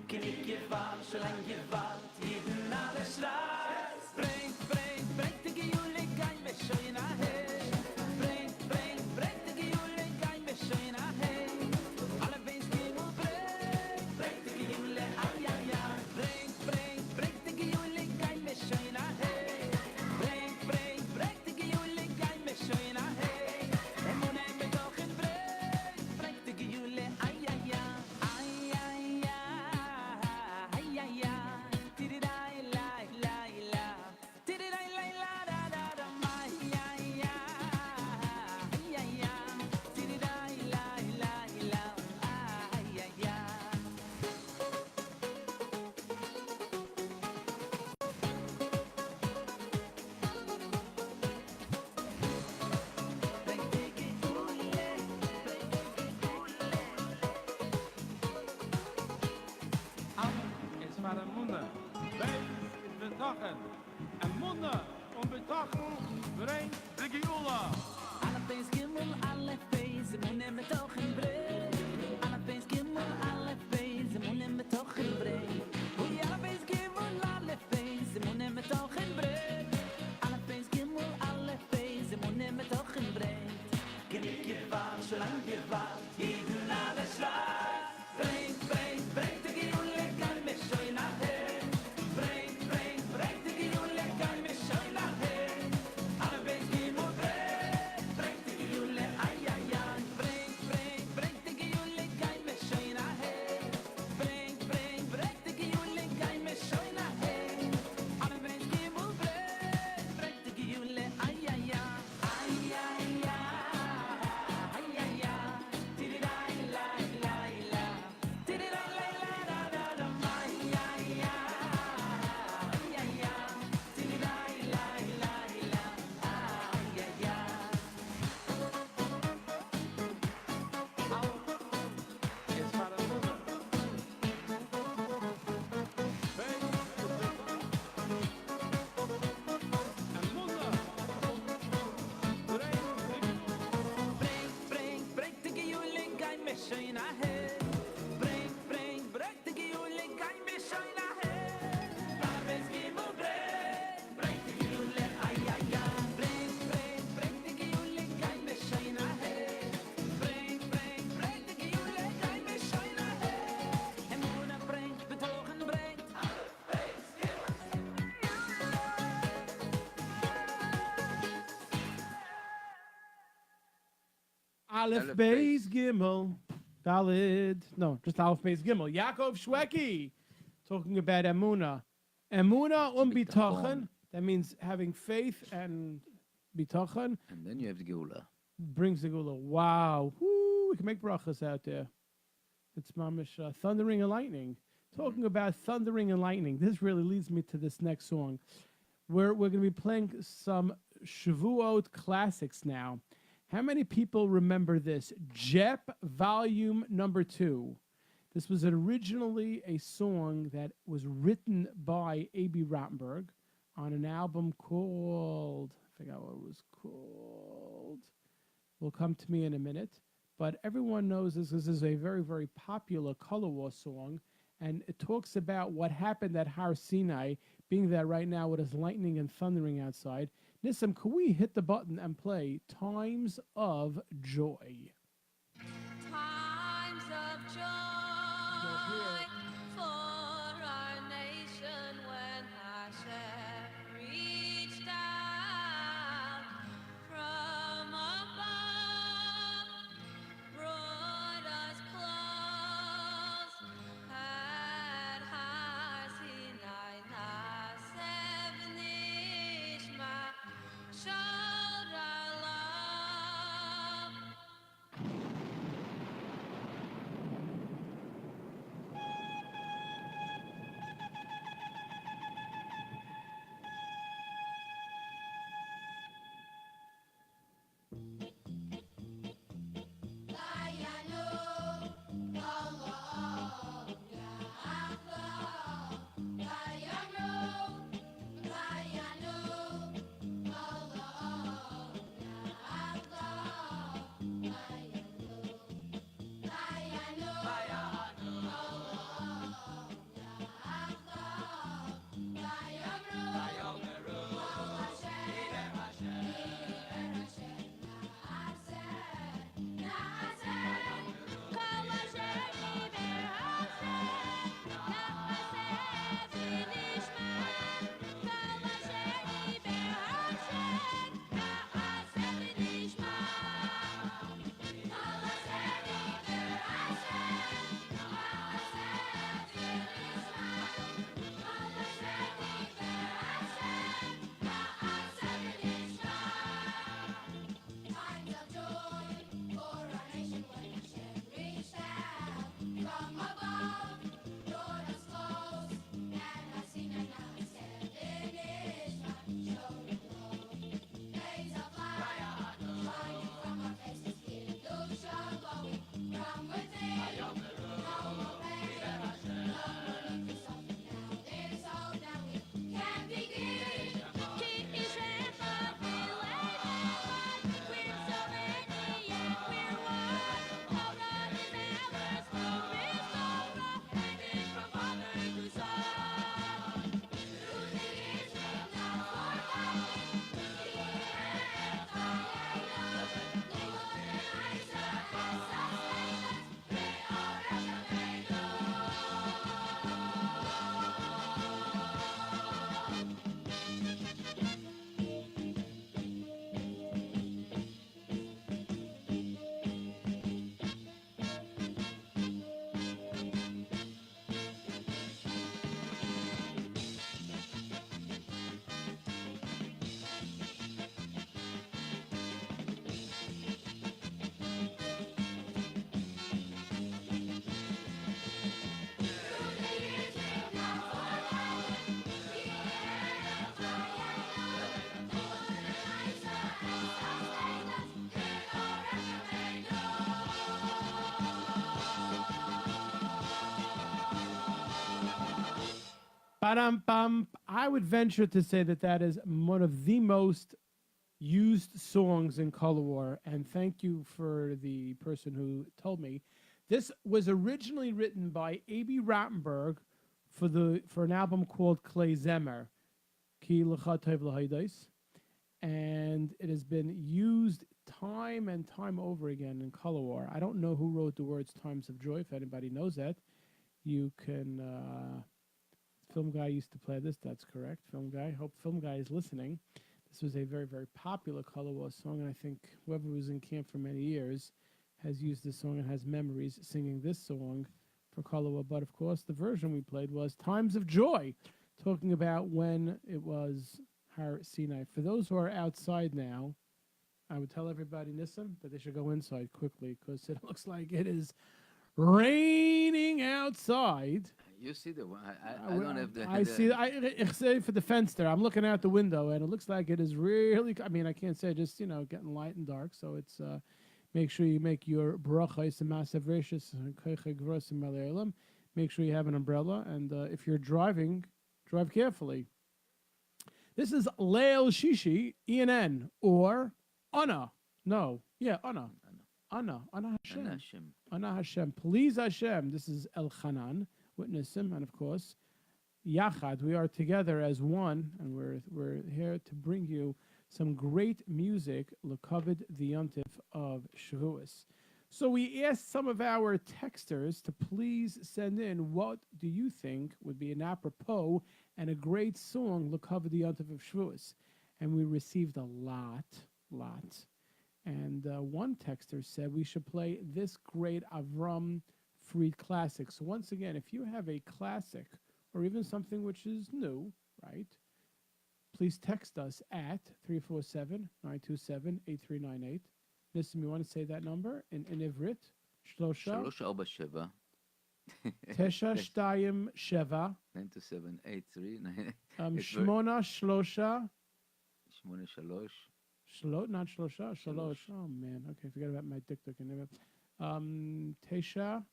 Kinik Gewalt, Schlein Gewalt, jeden alles Schreit. Bring, die Gejulik ein, wir schön nachher. Bring, die Gejulik ein, wir schön nachher. Alle Beis Gimel, bring, die Gejulik, ay, ay, ay. Bring, die Gejulik ein, wir schön nachher. Bring, die Gejulik ein, wir schön nachher. Emunah Bitochen bring, die Gejulik, ay, ay, ay. Ay, ay, ay, ay, ay, ay. Tididai, lai, lai, la. Tididai, lai, la, da, da, da, my, ay, ay, ay, ay, ay. Tididai, lai, lai, la, ay, ay, ay. Bring die Geule, Aleph is for Emunah, Beis is Bitochen. Emunah und Bitochen bringt die Geula. Aleph Beis Gimel, Aleph Beis, Emunah Bitochen Brei. Aleph Beis Gimel, Aleph Beis, Emunah Bitochen Brei. Ui Aleph Beis Gimel, Aleph Beis, Emunah Bitochen Brei. Aleph Beis Gimel, Aleph Beis, Emunah Bitochen Brei. Genik Gewalt, Schlein Gewalt, jeden alles Schreit. Bring, die Gejulik ein, wir schön nachher. Bring, die Gejulik ein, wir schön nachher. Alle Beis Gimel, bring, die Gejulik, ay, ay, ay. Bring, Aleph Aleph Beis Beis. Gimel Dalid. No, just Aleph Beis Gimel. Yaakov Shweki talking about Emuna. Emuna Bitachon. bitachon. That means having faith, and bitachon And then you have the Geula. brings the gula. Wow. Woo, we can make brachas out there. It's mamish thundering and lightning. Talking about thundering and lightning, this really leads me to this next song. We're going to be playing some Shavuot classics now. How many people remember this? Jep Volume Number 2. This was originally a song that was written by A.B. Rottenberg on an album called, I forgot what it was called. Will come to me in a minute. But everyone knows this is a very, very popular color war song. And it talks about what happened at Har Sinai, being that right now it is lightning and thundering outside. Nissim, could we hit the button and play Times of Joy? Times of joy for our nation when Hashem reached out from above, brought us close at Har Sinai. Nasev Nishma, showed our love. Ba-dum-bum. I would venture to say that that is one of the most used songs in Color War, and thank you for the person who told me. This was originally written by A.B. Rottenberg for an album called Klei Zemer, Ki Lecha Tov L'Haydais, and it has been used time and time over again in Color War. I don't know who wrote the words Times of Joy. If anybody knows that, you can... Film Guy used to play this. That's correct. Film Guy. Hope Film Guy is listening. This was a very, very popular Color War song, and I think whoever was in camp for many years has used this song and has memories singing this song for Kalawa. But of course, the version we played was Times of Joy, talking about when it was Har Sinai. For those who are outside now, I would tell everybody, Nissim, that they should go inside quickly because it looks like it is raining outside. You see the one. I don't have the. I see. I say for the fence there. I'm looking out the window, and it looks like it is really. I mean, I can't say just getting light and dark. So it's make sure you make your brachos and massive rishis and gross and malayalam. Make sure you have an umbrella, and if you're driving, drive carefully. This is leil shishi ENN or Anna. No, yeah, Anna. Anna Hashem. Hashem. Anna Hashem. Please Hashem. This is elchonan. Witness him, and of course, Yachad. We are together as one, and we're here to bring you some great music, L'Kavod the Yontif of Shavuos. So we asked some of our texters to please send in what do you think would be an apropos and a great song, L'Kavod the Yontif of Shavuos, and we received a lot. And one texter said we should play this great Avram Fried classic. So once again, if you have a classic or even something which is new, right, please text us at 347-927-8398. Listen, you want to say that number in Ivrit? Shlosha 347 Tesha Shtayim Sheva 927 Shmona Shlosha 83 not Shlosha Shalosh. Oh man, okay, forget about my dikduk and Tesha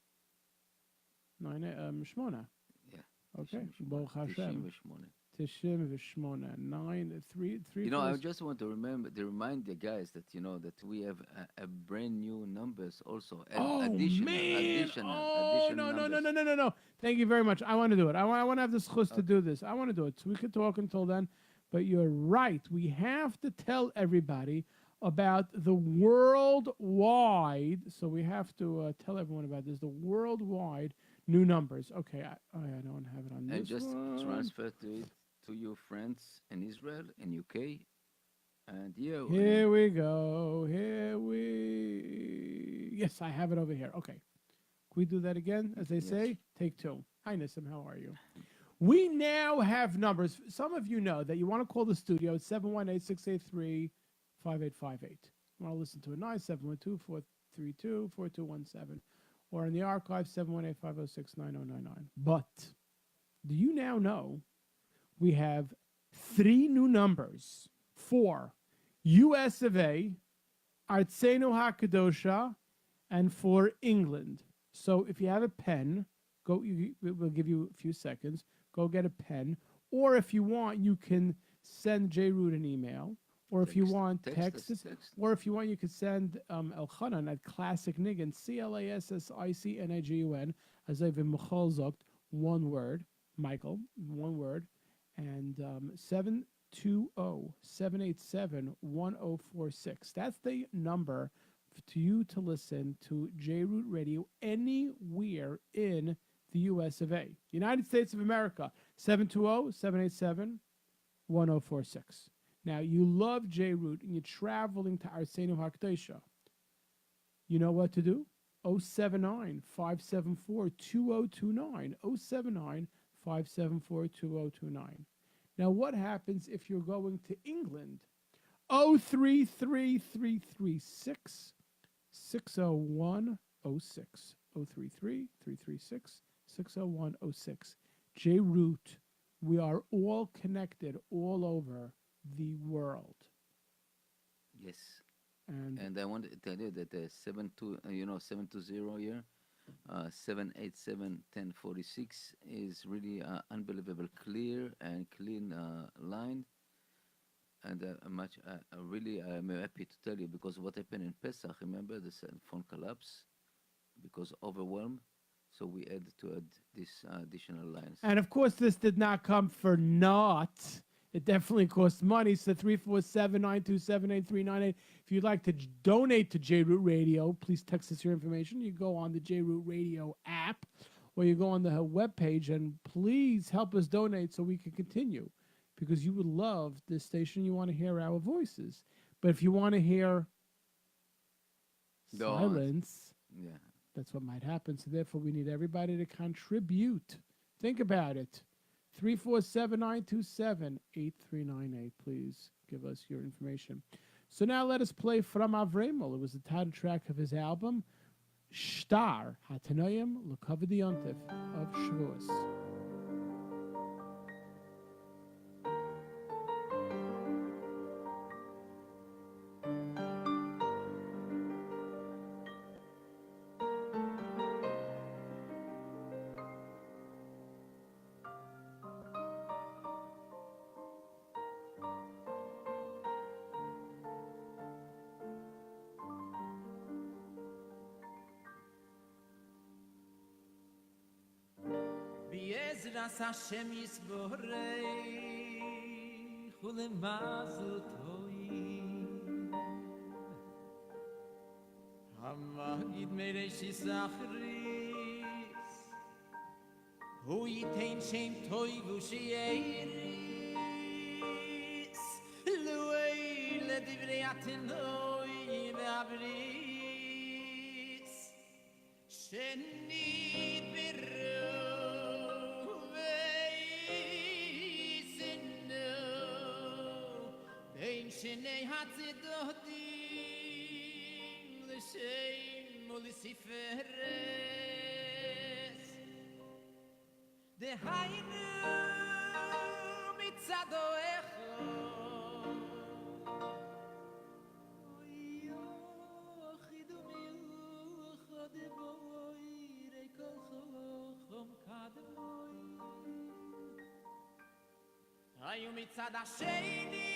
9 Shmona. Yeah. Okay. Baruch Hashem. 98. 9 3 3. I just want to remind the guys that that we have a brand new numbers also. Additional No. Thank you very much. I want to do it. I want to have the schus to do this. I want to do it. So we could talk until then. But you're right. We have to tell everybody about the worldwide. So we have to tell everyone about this. The worldwide new numbers. Okay, I don't have it on this. And just one. transfer to your friends in Israel, in UK, and Here we go. Yes, I have it over here. Okay. Can we do that again? As they say, take two. Hi, Nissim. How are you? We now have numbers. Some of you know that you want to call the studio at 718-683-5858. You want to listen to it, 971-432-4217. Or in the archive, 718-506-9099. But do you now know we have 3 new numbers for US of A, Artsenu HaKadosha, and for England. So if you have a pen, we'll give you a few seconds. Go get a pen. Or if you want, you can send J. Root an email. Or if you want, text. Or if you want, you could send elchonan at Classic Nigun, ClassicNigun, as I've been Mechalzokt, one word, Michael, one word, and 720-787-1046. That's the number to you to listen to J. Root Radio anywhere in the US of A. United States of America, 720-787-1046. Now, you love J. Root and you're traveling to Artsenu HaKadosha. You know what to do? 079-574-2029. 079-574-2029. Now, what happens if you're going to England? 033-336-60106. 033-336-60106. J. Root. We are all connected all over the world. Yes. And I want to tell you that the 720 here, 787-1046 is really unbelievable, clear and clean line. And I'm happy to tell you because what happened in Pesach, remember the phone collapse because overwhelmed. So we had to add this additional lines. And of course, this did not come for naught. It definitely costs money. So 347-927-8398. If you'd like to donate to J-Root Radio, please text us your information. You go on the J-Root Radio app or you go on the webpage and please help us donate so we can continue because you would love this station. You want to hear our voices. But if you want to hear Don't. silence, Yeah. that's what might happen. So therefore, we need everybody to contribute. Think about it. 347-927-8398. Please give us your information. So now let us play From Avremel. It was the title track of his album, Shtar Hatanoyim L'Kavod Yontif of Shavuos. Be'ezras Hashem Yisborei Ulemazel Toim Hamagid Mereishis Achris Hu Yitain Shem Toivu She'eris Leil Divrei Atenoi Ve'abris Shenit Biru Shnei hatzidotim l'shem u'l'siferes Dehainu mitzado echad Yochidu miuchad boirei kol chochom kadmoi Hayu mitzad hasheni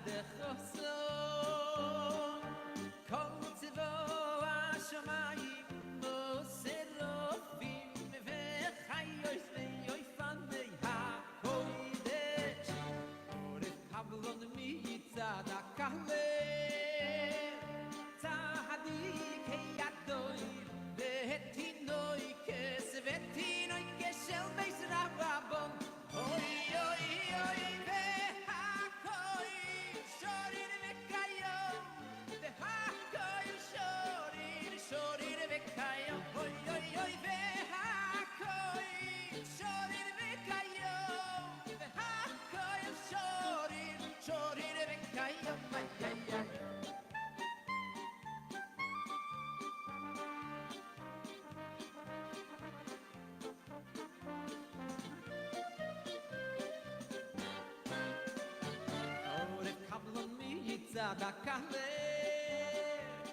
בחוסון כל צבוע השמיים מוסרופים וחיות ויופני הקודש עורף חבלון מצד הכהלך צדיק ידוי ותינוי כסבתינוי כשל בייס רבון אוי אוי אוי והכוי שוrir וכיום והכוי שוrir וכיום אוי אוי אוי והכוי שוrir וכיום והכוי שוrir וכיום איי איי איי עורף חבלון מצד הכהלך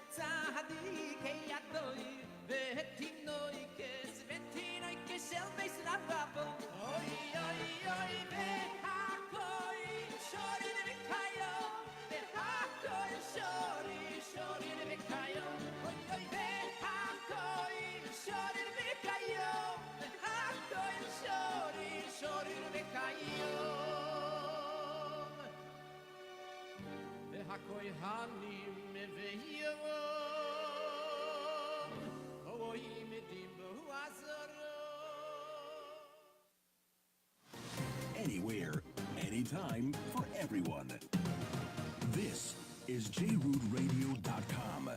צדיק ידוי ותינוי כסבתינוי כשל בייס רבון אוי אוי אוי והכוי שוrir וכיום והכוי שוrir וכיום אוי אוי והכוי שוrir וכיום והכוי שוrir וכיום והכוי הנים ויום אוי מדים בו עזרו Anywhere, anytime, for everyone. This is jrootradio.com.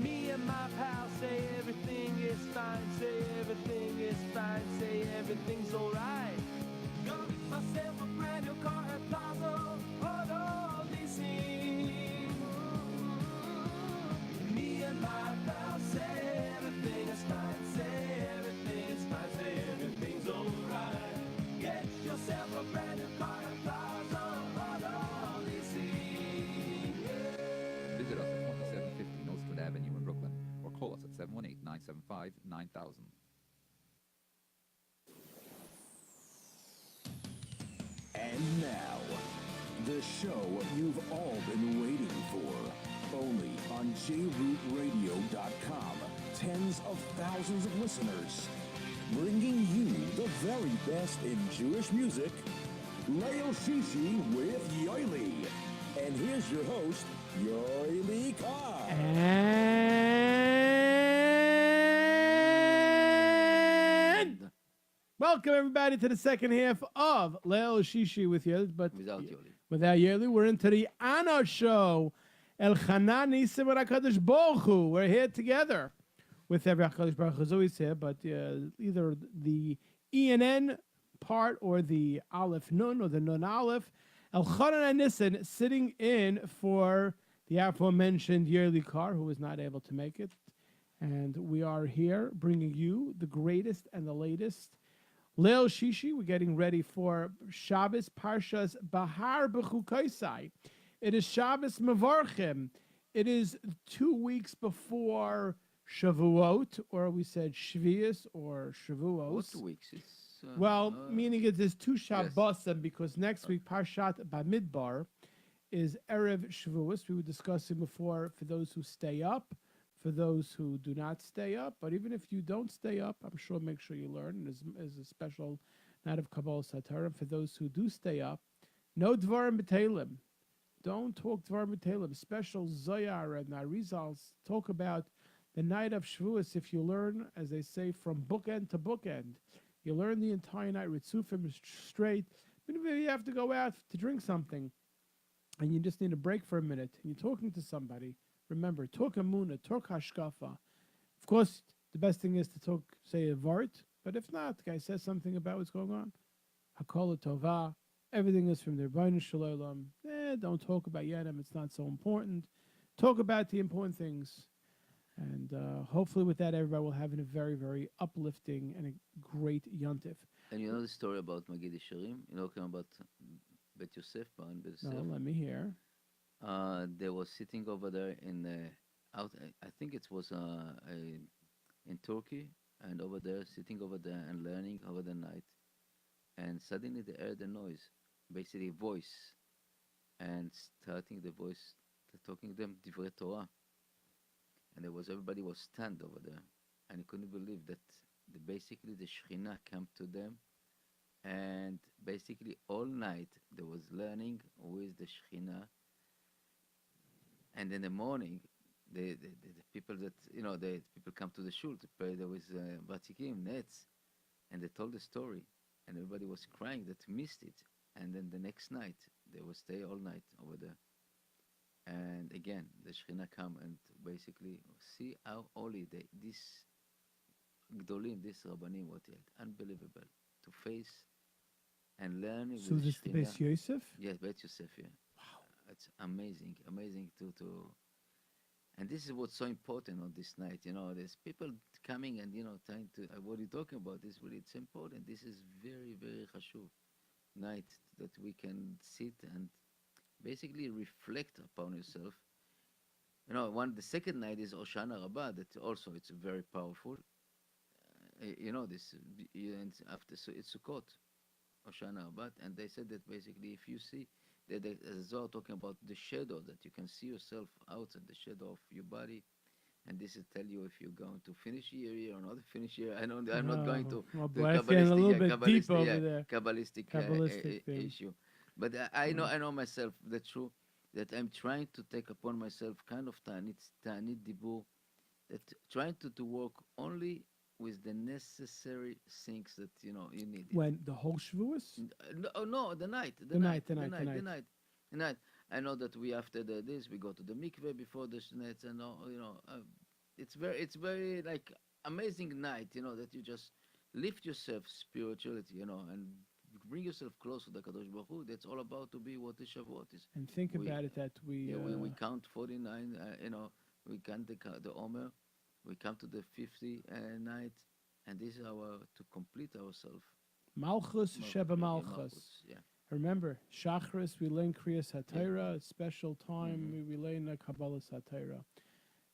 Me and my pal say everything is fine, say everything is fine, say everything's alright. Got myself a brand new car at Plaza, all leasing. Me and my pal say everything is fine, say everything is fine, say everything's alright. Get yourself a brand new car at Plaza, all leasing. Visit us at 2750 Nostrand Avenue in Brooklyn or call us at 718-975-9000. And now, the show you've all been waiting for. Only on jrootradio.com. Tens of thousands of listeners. Bringing you the very best in Jewish music. Leil Shishi with Yoely. And here's your host, Yoely Kar. And welcome everybody to the second half of Leil Shishi with Yoely, but Without Yoely. without Yoely, we're into the Anna show. Elchonan Nisim HaKadosh Baruch Hu. We're here together with every HaKadosh Baruch Hu is always here, but either the ENN part or the Aleph Nun or the Nun Aleph. Elchonan and Nissen sitting in for the aforementioned Yoely Kar, who was not able to make it. And we are here bringing you the greatest and the latest. Leil Shishi, we're getting ready for Shabbos Parshas Behar bechikotai. It is Shabbos Mevarchim. It is 2 weeks before Shavuot, or we said Shvius or Shavuos. What 2 weeks? It's, Meaning it is two Shabbosim, because next week Parshat Bamidbar is Erev Shavuos. We were discussing before for those who stay up, for those who do not stay up. But even if you don't stay up, I'm sure make sure you learn. Is a special night of Kabbalah Satarim. For those who do stay up, no Dvarim B'Teilim. Don't talk Dvarim B'Teilim. Special Zoyar and Arizals talk about the night of Shavuos. If you learn, as they say, from bookend to bookend, you learn the entire night Ritzufim straight. Even if you have to go out to drink something, and you just need a break for a minute, and you're talking to somebody, remember, talk Amuna, talk Hashkafa. Of course, the best thing is to talk, say a Vart, but if not, the guy says something about what's going on. Hakol Tova, everything is from the Rebbeinu Shalom. Don't talk about Yedim, it's not so important. Talk about the important things. And hopefully with that, everybody will have a very, very uplifting and a great Yontif. And you know the story about Magid Yesharim? You know about Bet Yosef, Baron Bet No, Yosef. let me hear. They were sitting over there in out. I think it was in Turkey, and over there, sitting over there and learning over the night. And suddenly they heard a noise, basically voice, and starting the voice, talking them divrei Torah. And there was everybody was stunned over there, and he couldn't believe that basically the Shekhinah came to them, and basically all night they was learning with the Shekhinah. And in the morning, the people that the people come to the shul to pray. There was Vatikim nets, and they told the story, and everybody was crying that missed it. And then the next night they will stay all night over there. And again, the Shekhinah come and basically see how holy this Gdolim, this Rabbanim, what yet unbelievable to face and learn So with this the Shekhinah. Beis Yosef? Yes, Bet Yosef. Yeah. Wow, it's amazing to. And this is what's so important on this night. There's people coming and trying to. What you're talking about is really it's important. This is very very chashuv night that we can sit and basically reflect upon yourself. The second night is Oshana Rabbah. That also it's very powerful. This and after so it's Sukkot, Oshana Rabbah, and they said that basically if you see that the Zohar talking about the shadow that you can see yourself outside the shadow of your body, and this is tell you if you're going to finish year or not finish year. I'm not going to Well, do boy, I feel a little bit deep over yeah, there. Kabbalistic Thing. issue. But I know myself. That's true. That I'm trying to take upon myself kind of ta'anit dibur, that trying to work only with the necessary things that you need. When the whole Shavuos? No, the night. The night. I know that we after this we go to the mikveh before the shnetz, and it's very like amazing night. That you just lift yourself spirituality, and bring yourself close to the Kadosh Baruch Hu. That's all about to be what the Shavuot is. And think about it that we count 49. We count the Omer. We come to the 50 night, and this is to complete ourselves. Malchus Sheba Malchus. Yeah. Remember, Shachris, we learn Kriyas HaTorah, a special time we learn Kabbalah HaTorah.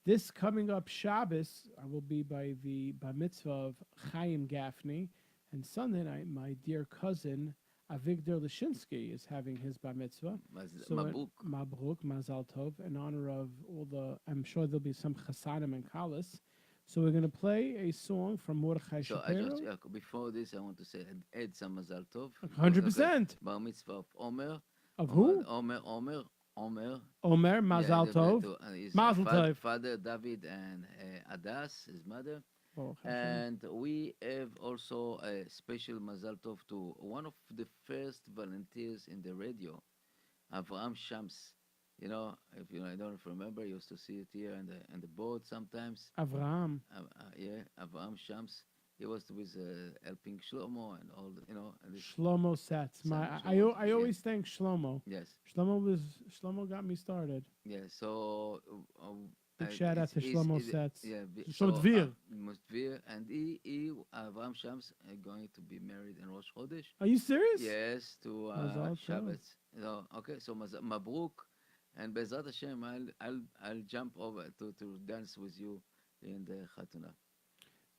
This coming up Shabbos, I will be by the Bar Mitzvah of Chaim Gaffney, and Sunday night, my dear cousin Avigdor Lashinsky is having his Bar Mitzvah. Mabruk, Mazal Tov, in honor of I'm sure there'll be some Chasanim and Kalas. So we're going to play a song from Mordechai Shapiro. Before this, I want to say, add some Mazal Tov. 100%. Bar Mitzvah of Omer. Of who? Omer, Mazal Tov. Mazel Tov. Father David and Adas, his mother. And we have also a special Mazal Tov to one of the first volunteers in the radio, Avraham Shams. If I don't remember, you used to see it here on the board sometimes. Avraham. Avraham Shams. He was with helping Shlomo and all Shlomo Satz. I always thank Shlomo. Yes. Shlomo got me started. Yeah. So. Big shout out to Shlomo Satz. Yeah. Shlomo Dvir. And he Avraham Shams, are going to be married in Rosh Chodesh. Are you serious? Yes, to Shabbos. Okay, so Mabruk. And Bezrat Hashem, I'll jump over to dance with you in the Chatuna.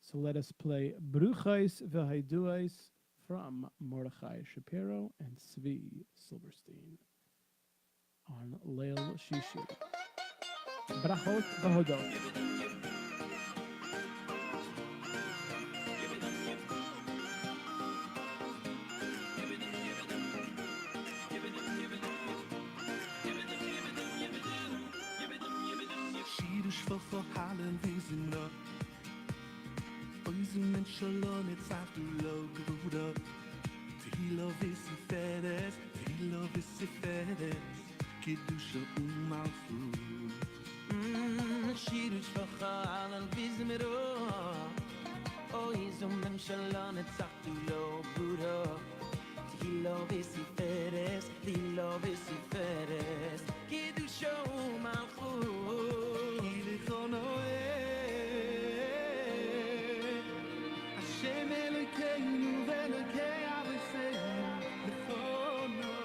So let us play Bruchais V'Haiduais from Mordechai Shapiro and Zvi Silverstein on Leil Shishi. Brachot V'Hodot. For Hallen wiesen up. Unsere Menschen lernen jetzt auf du Loge, Bruder. Tehila wissi fedes, Tehila wissi fedes. Kiddusha Malchu. Shirush for Hallen wiesen up. Unsere Menschen lernen jetzt auf du Loge, Bruder. Tehila wissi fedes, Tehila wissi fedes. Kiddusha Malchu. Hashem Elokeinu v'Elokei Avosseinu lechono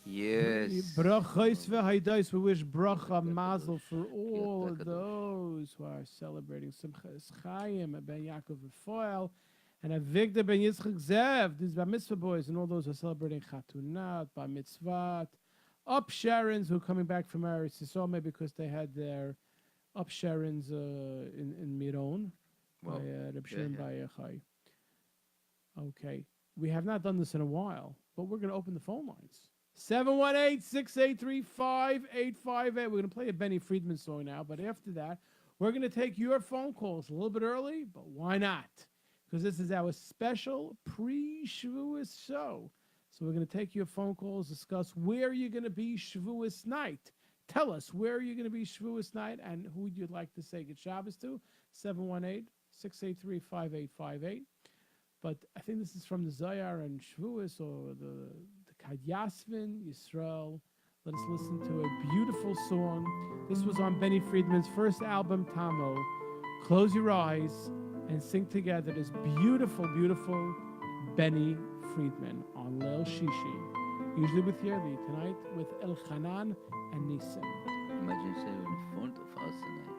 Yes. Brachos v'haydais. We wish bracha mazel for all of those who are celebrating Simchas Chaim, Ben Yaakov Rafael, and Avigdor Ben Yitzchak Zev. These Bar Mitzvah boys and all those who are celebrating Chatunat, Bar Mitzvat, Up Sharons who are coming back from Eretz Yisrael, maybe because they had their Up Sharons in Miron by Reb Shimon Bar Yochai. Okay, we have not done this in a while, but we're going to open the phone lines. 718-683-5858. We're going to play a Benny Friedman song now, but after that, we're going to take your phone calls a little bit early, but why not? Because this is our special pre-Shavuos show. So we're going to take your phone calls, discuss where you're going to be Shavuos night. Tell us where you're going to be Shavuos night and who you'd like to say good Shabbos to. 718-683-5858. But I think this is from the Zohar and Shavuos or the Kad Yasvin Yisrael. Let us listen to a beautiful song. This was on Benny Friedman's first album, Tamo. Close your eyes and sing together this beautiful, beautiful Benny Friedman on Leil Shishi. Usually with Yoely, tonight with Elchonan and Nisim. Imagine saying in front of us tonight.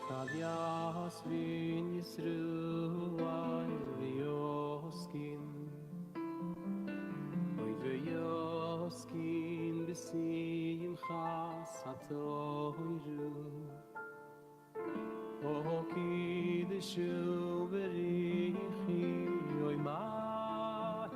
Kad Yasvin Yisruel v'yoskin Oy v'yoskin b'simchas hatoyru O kiddushu b'richi Oy mai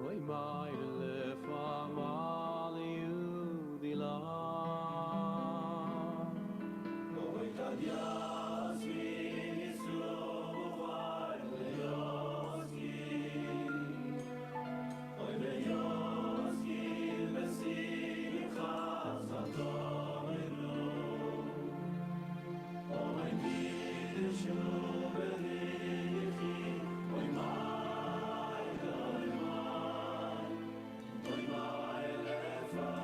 Oy mai lefamal yudilah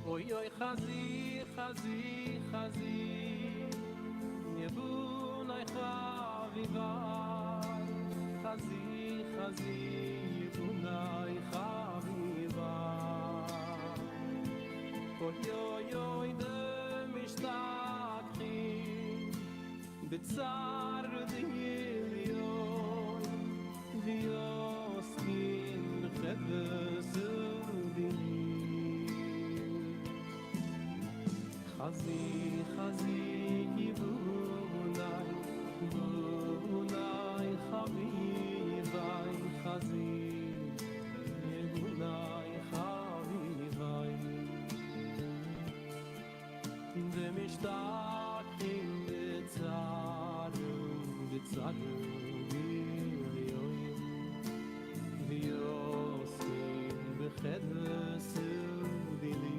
Oy oy chazi, chazi, chazi Yebunay chavivay Chazi, chazi, yebunay chavivay Oy oy oy dem ishtachim B'tzar d'yilyon V'yoskin b'cheves u'dini Chazi, chazi, yibunay, yibunay, chavivay, chazi, yibunay, chavivay. Demishtakim betzaru, betzaru, v'yoyim, v'yoskim b'chedes u'dilim.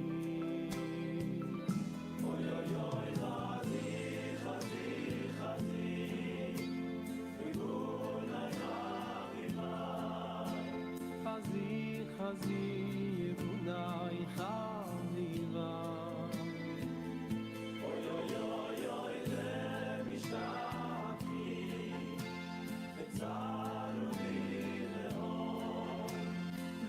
Chazi, yebunay, chavivay Oy, oy, oy, oy, dem ishtachim B'tzar u'v'le'or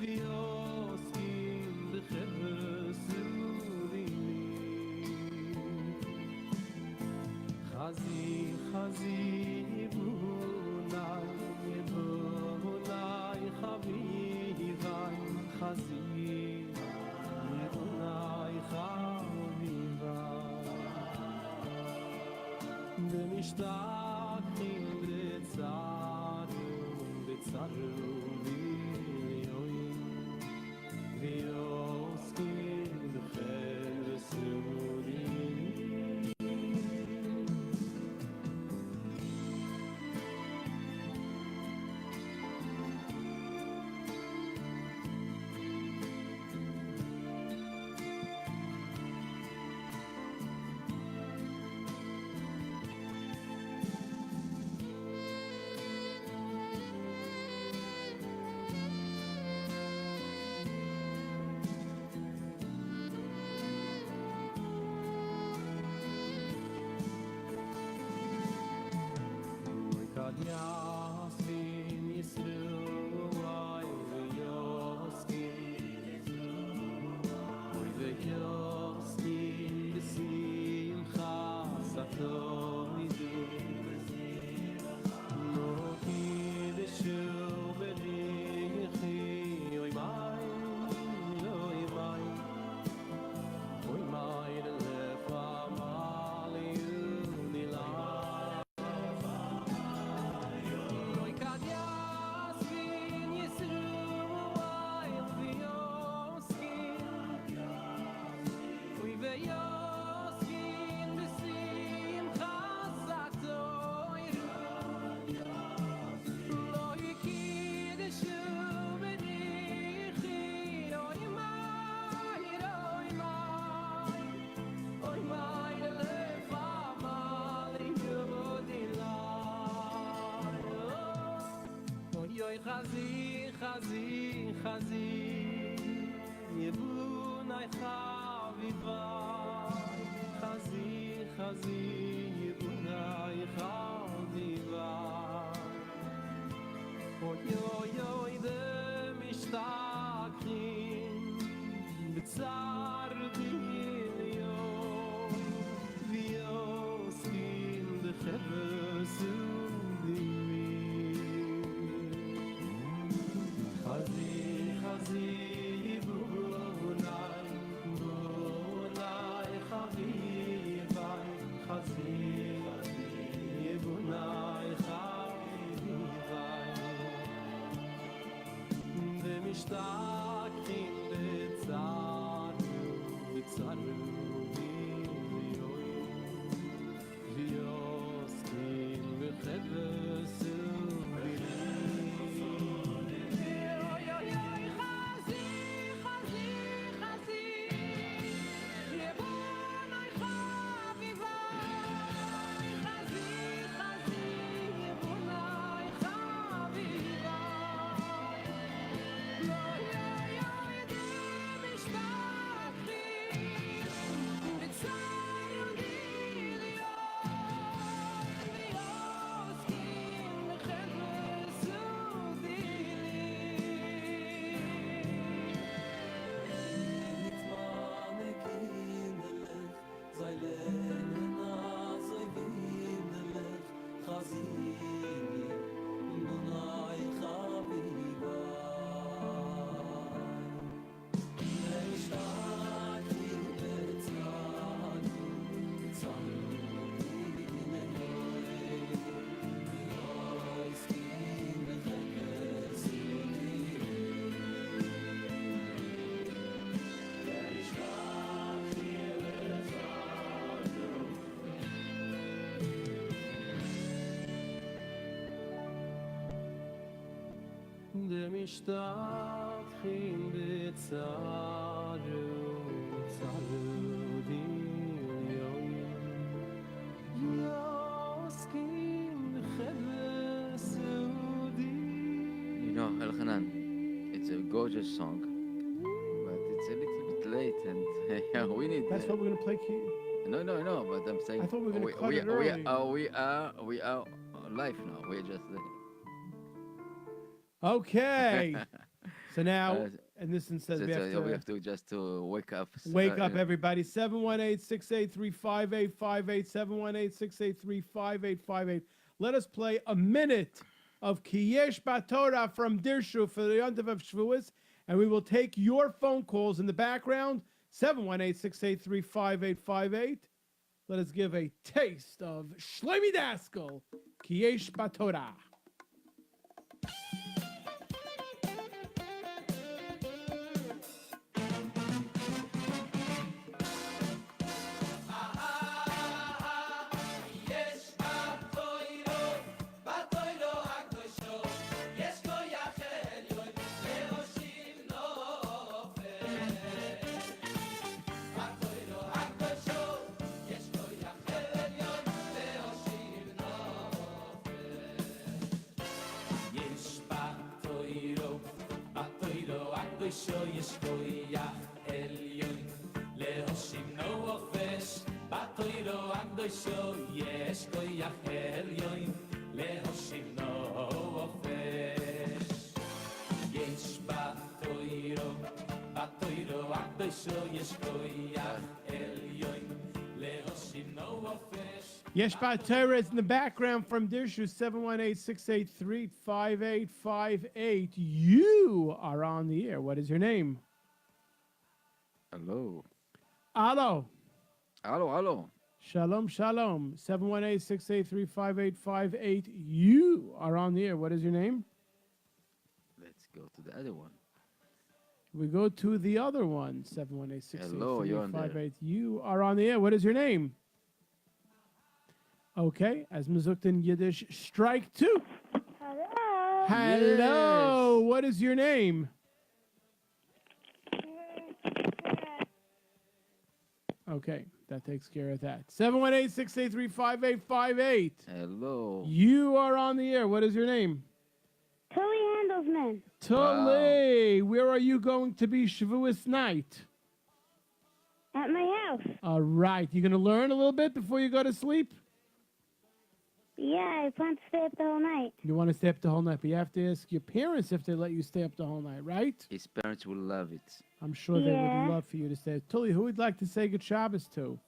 V'yoskim b'cheves u'dilim Chazi, chazi, yebunay, yebunay, chavivay Chazi, yebunay, chavivay Demishtakim b'tzaru, b'tzaru v'yoyim V'yoskim b'cheves u'dilim חזי חזי חזי יבונאי חביביי חזי חזי יבונאי חביביי אוי אוי אוי דמשתכחים בצער דמיון ויוסקים בחפש חזי חזי בונאי בונאי חביביי חזי חזי בונאי חביביי ומשתכחים בצערו בצערו ויוסקים בחפש דמשתכחים בצערו צערו דמיון ויוסקים בחפש סודי. You know, Elchonan, it's a gorgeous song, but it's a little bit late, and we need. That's what we're gonna play. No, but I'm saying. I thought we were gonna cut it we early. we are live now. We're just. Okay. So now, and this instead we have to just to wake up. Wake up, everybody. 718-683-5858. 718-683-5858. Let us play a minute of Kiyesh Batorah from Dirshu for the Yontiv of Shavuos, and we will take your phone calls in the background. 718-683-5858. Let us give a taste of Shlomi Daskel, Kiyesh Batorah. Yeshbat Torah is in the background from Dirshu, 718-683-5858. You are on the air. What is your name? Hello. Hello. Hello. Shalom, shalom. 718-683-5858. You are on the air. What is your name? Let's go to the other one. We go to the other one. 718-683-5858. You are on the air. What is your name? Okay, as Mazukt in Yiddish, strike two. Hello. Hello. What is your name? Okay, that takes care of that. 718-683-5858. Hello. You are on the air. What is your name? Tilly Zman. Totally. Where are you going to be Shavuos night? At my house. All right. You going to learn a little bit before you go to sleep? Yeah, I plan to stay up the whole night. You want to stay up the whole night, but you have to ask your parents if they let you stay up the whole night, right? His parents will love it. I'm sure they Yeah. would love for you to stay. Tully, who would like to say good Shabbos to?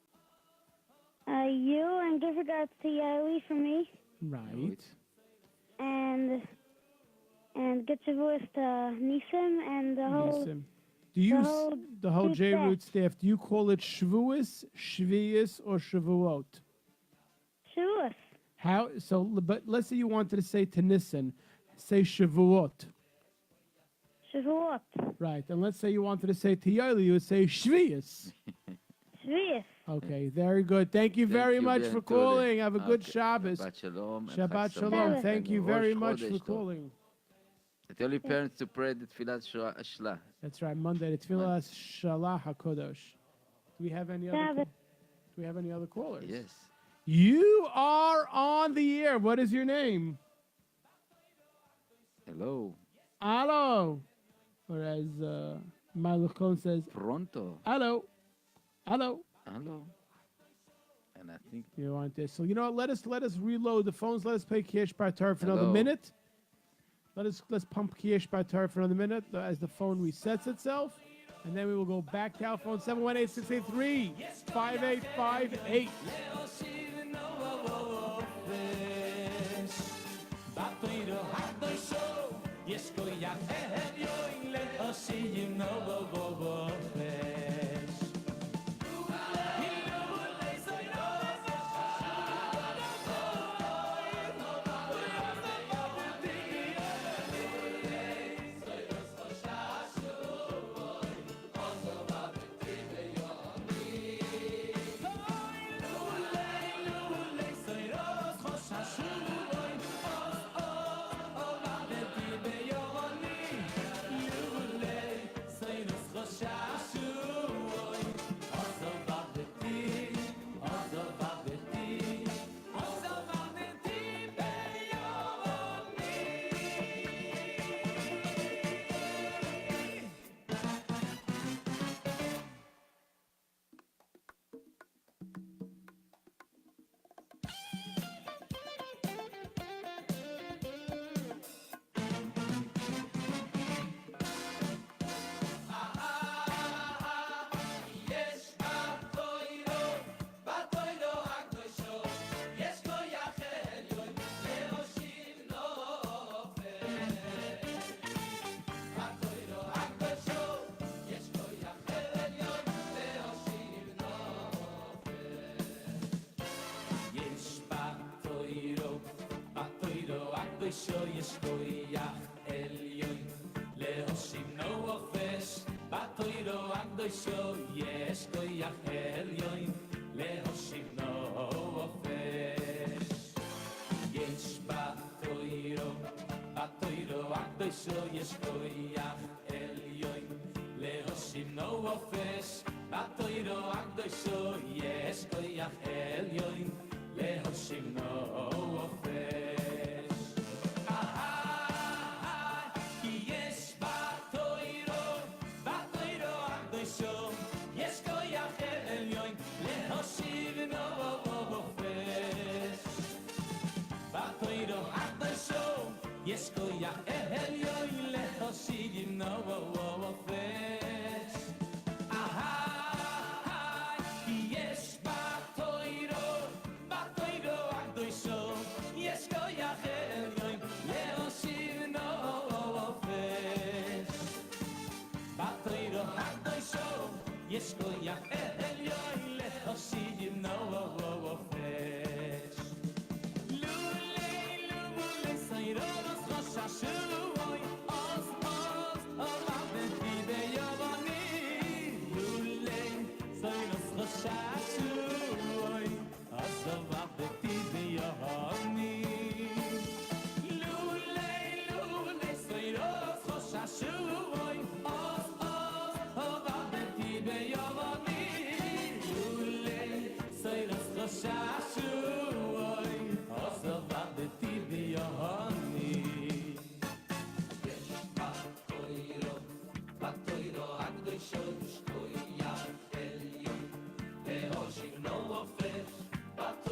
You, and give regards to yoely for me. Right. And good Shavuos to Nisim and the whole... Nisim. Do you, the whole big J-Root staff, do you call it Shavuos, Shvius, or Shavuot? Shavuos. How? So, but let's say you wanted to say to Nissen, say Shavuot. Shavuot. Right. And let's say you wanted to say to Yoely, you would say Shvius. Shvius. Okay, very good. Thank you very much for calling. Have a good Shabbos. Shabbat shalom. and Shabbat Chag shalom. Sameach Thank and you very Rosh much Chodesh for Tov. calling. Tell your parents to pray the Tfilat Shla. That's right. Monday, the Tefillah Shalah HaKodesh. Do we have any other? Sabbath. Do we have any other callers? Yes. You are on the air. What is your name? Hello. Hello. Or as Malachon says, Pronto. hello. Hello. Hello. And I think You want this? So you know what? Let us reload the phones. Let us play Kiesh Batar for another Hello. minute. Let's pump Kiesh Batar for another minute as the phone resets itself, and then we will go back to our phone 718-683-5858.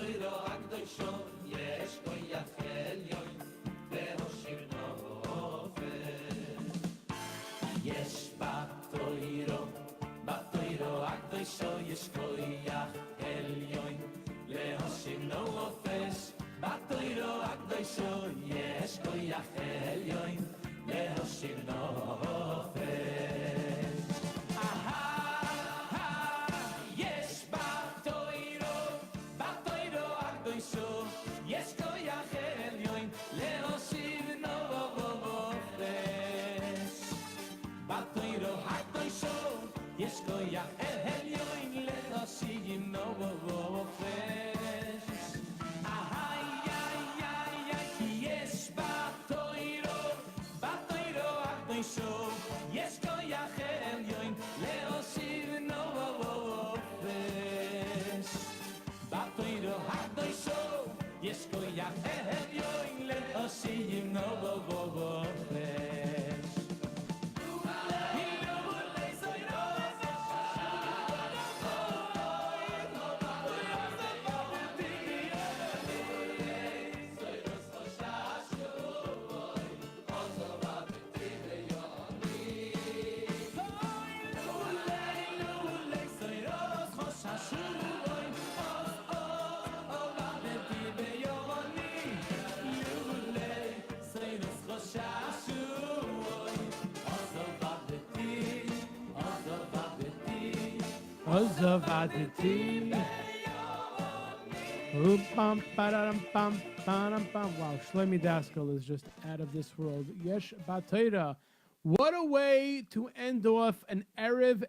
Batoiro Agdoisho, Yesh Koyach Elyon, Lehoshir Nofesh. Yesh Batoiro Agdoisho, Yesh Koyach Elyon, Lehoshir Nofesh. Batoiro Agdoisho, Yesh Koyach Elyon, Lehoshir Nofesh. Yes, Batoiro Agdoisho, yes, Koyach Elyon, Lehoshir Nofesh. Batoiro Agdoisho, yes, Koyach Elyon, Lehoshir Nofesh. Yes, Batoiro Agdoisho, yes, Koyach Elyon, Lehoshir Nofesh. Batoiro Agdoisho, yes, Koyach Elyon, Lehoshir Nofesh. Ozavaditi. Bum, ba-da-dum, bum, ba-dum, bum. Wow, Shlomi Daskal is just out of this world. Yesh Batoira. What a way to end off an Erev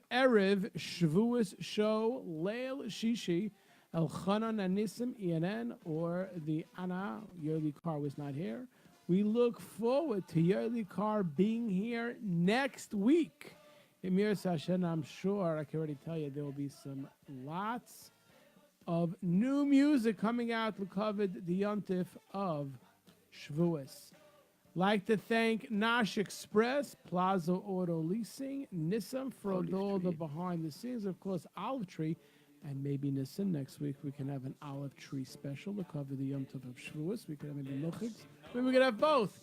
Shavuos show. Leil Shishi, Elchonan and Nisim ENN, or the Ana. Yoely Car was not here. We look forward to Yoely Car being here next week. Emir Sashen, I'm sure I can already tell you there will be some lots of new music coming out to cover the yontif of Shavuos. Like to thank Nash Express, Plaza Auto Leasing, Nissan for all the behind the scenes, of course, Olive Tree, and maybe Nissan. Next week we can have an Olive Tree special to cover the yontif of Shavuos. We could have maybe Luchigs. Maybe we could have both.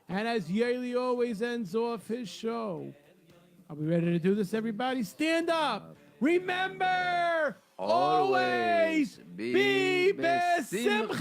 And as Yoely always ends off his show, are we ready to do this, everybody? Stand up. Remember, always be besimcha.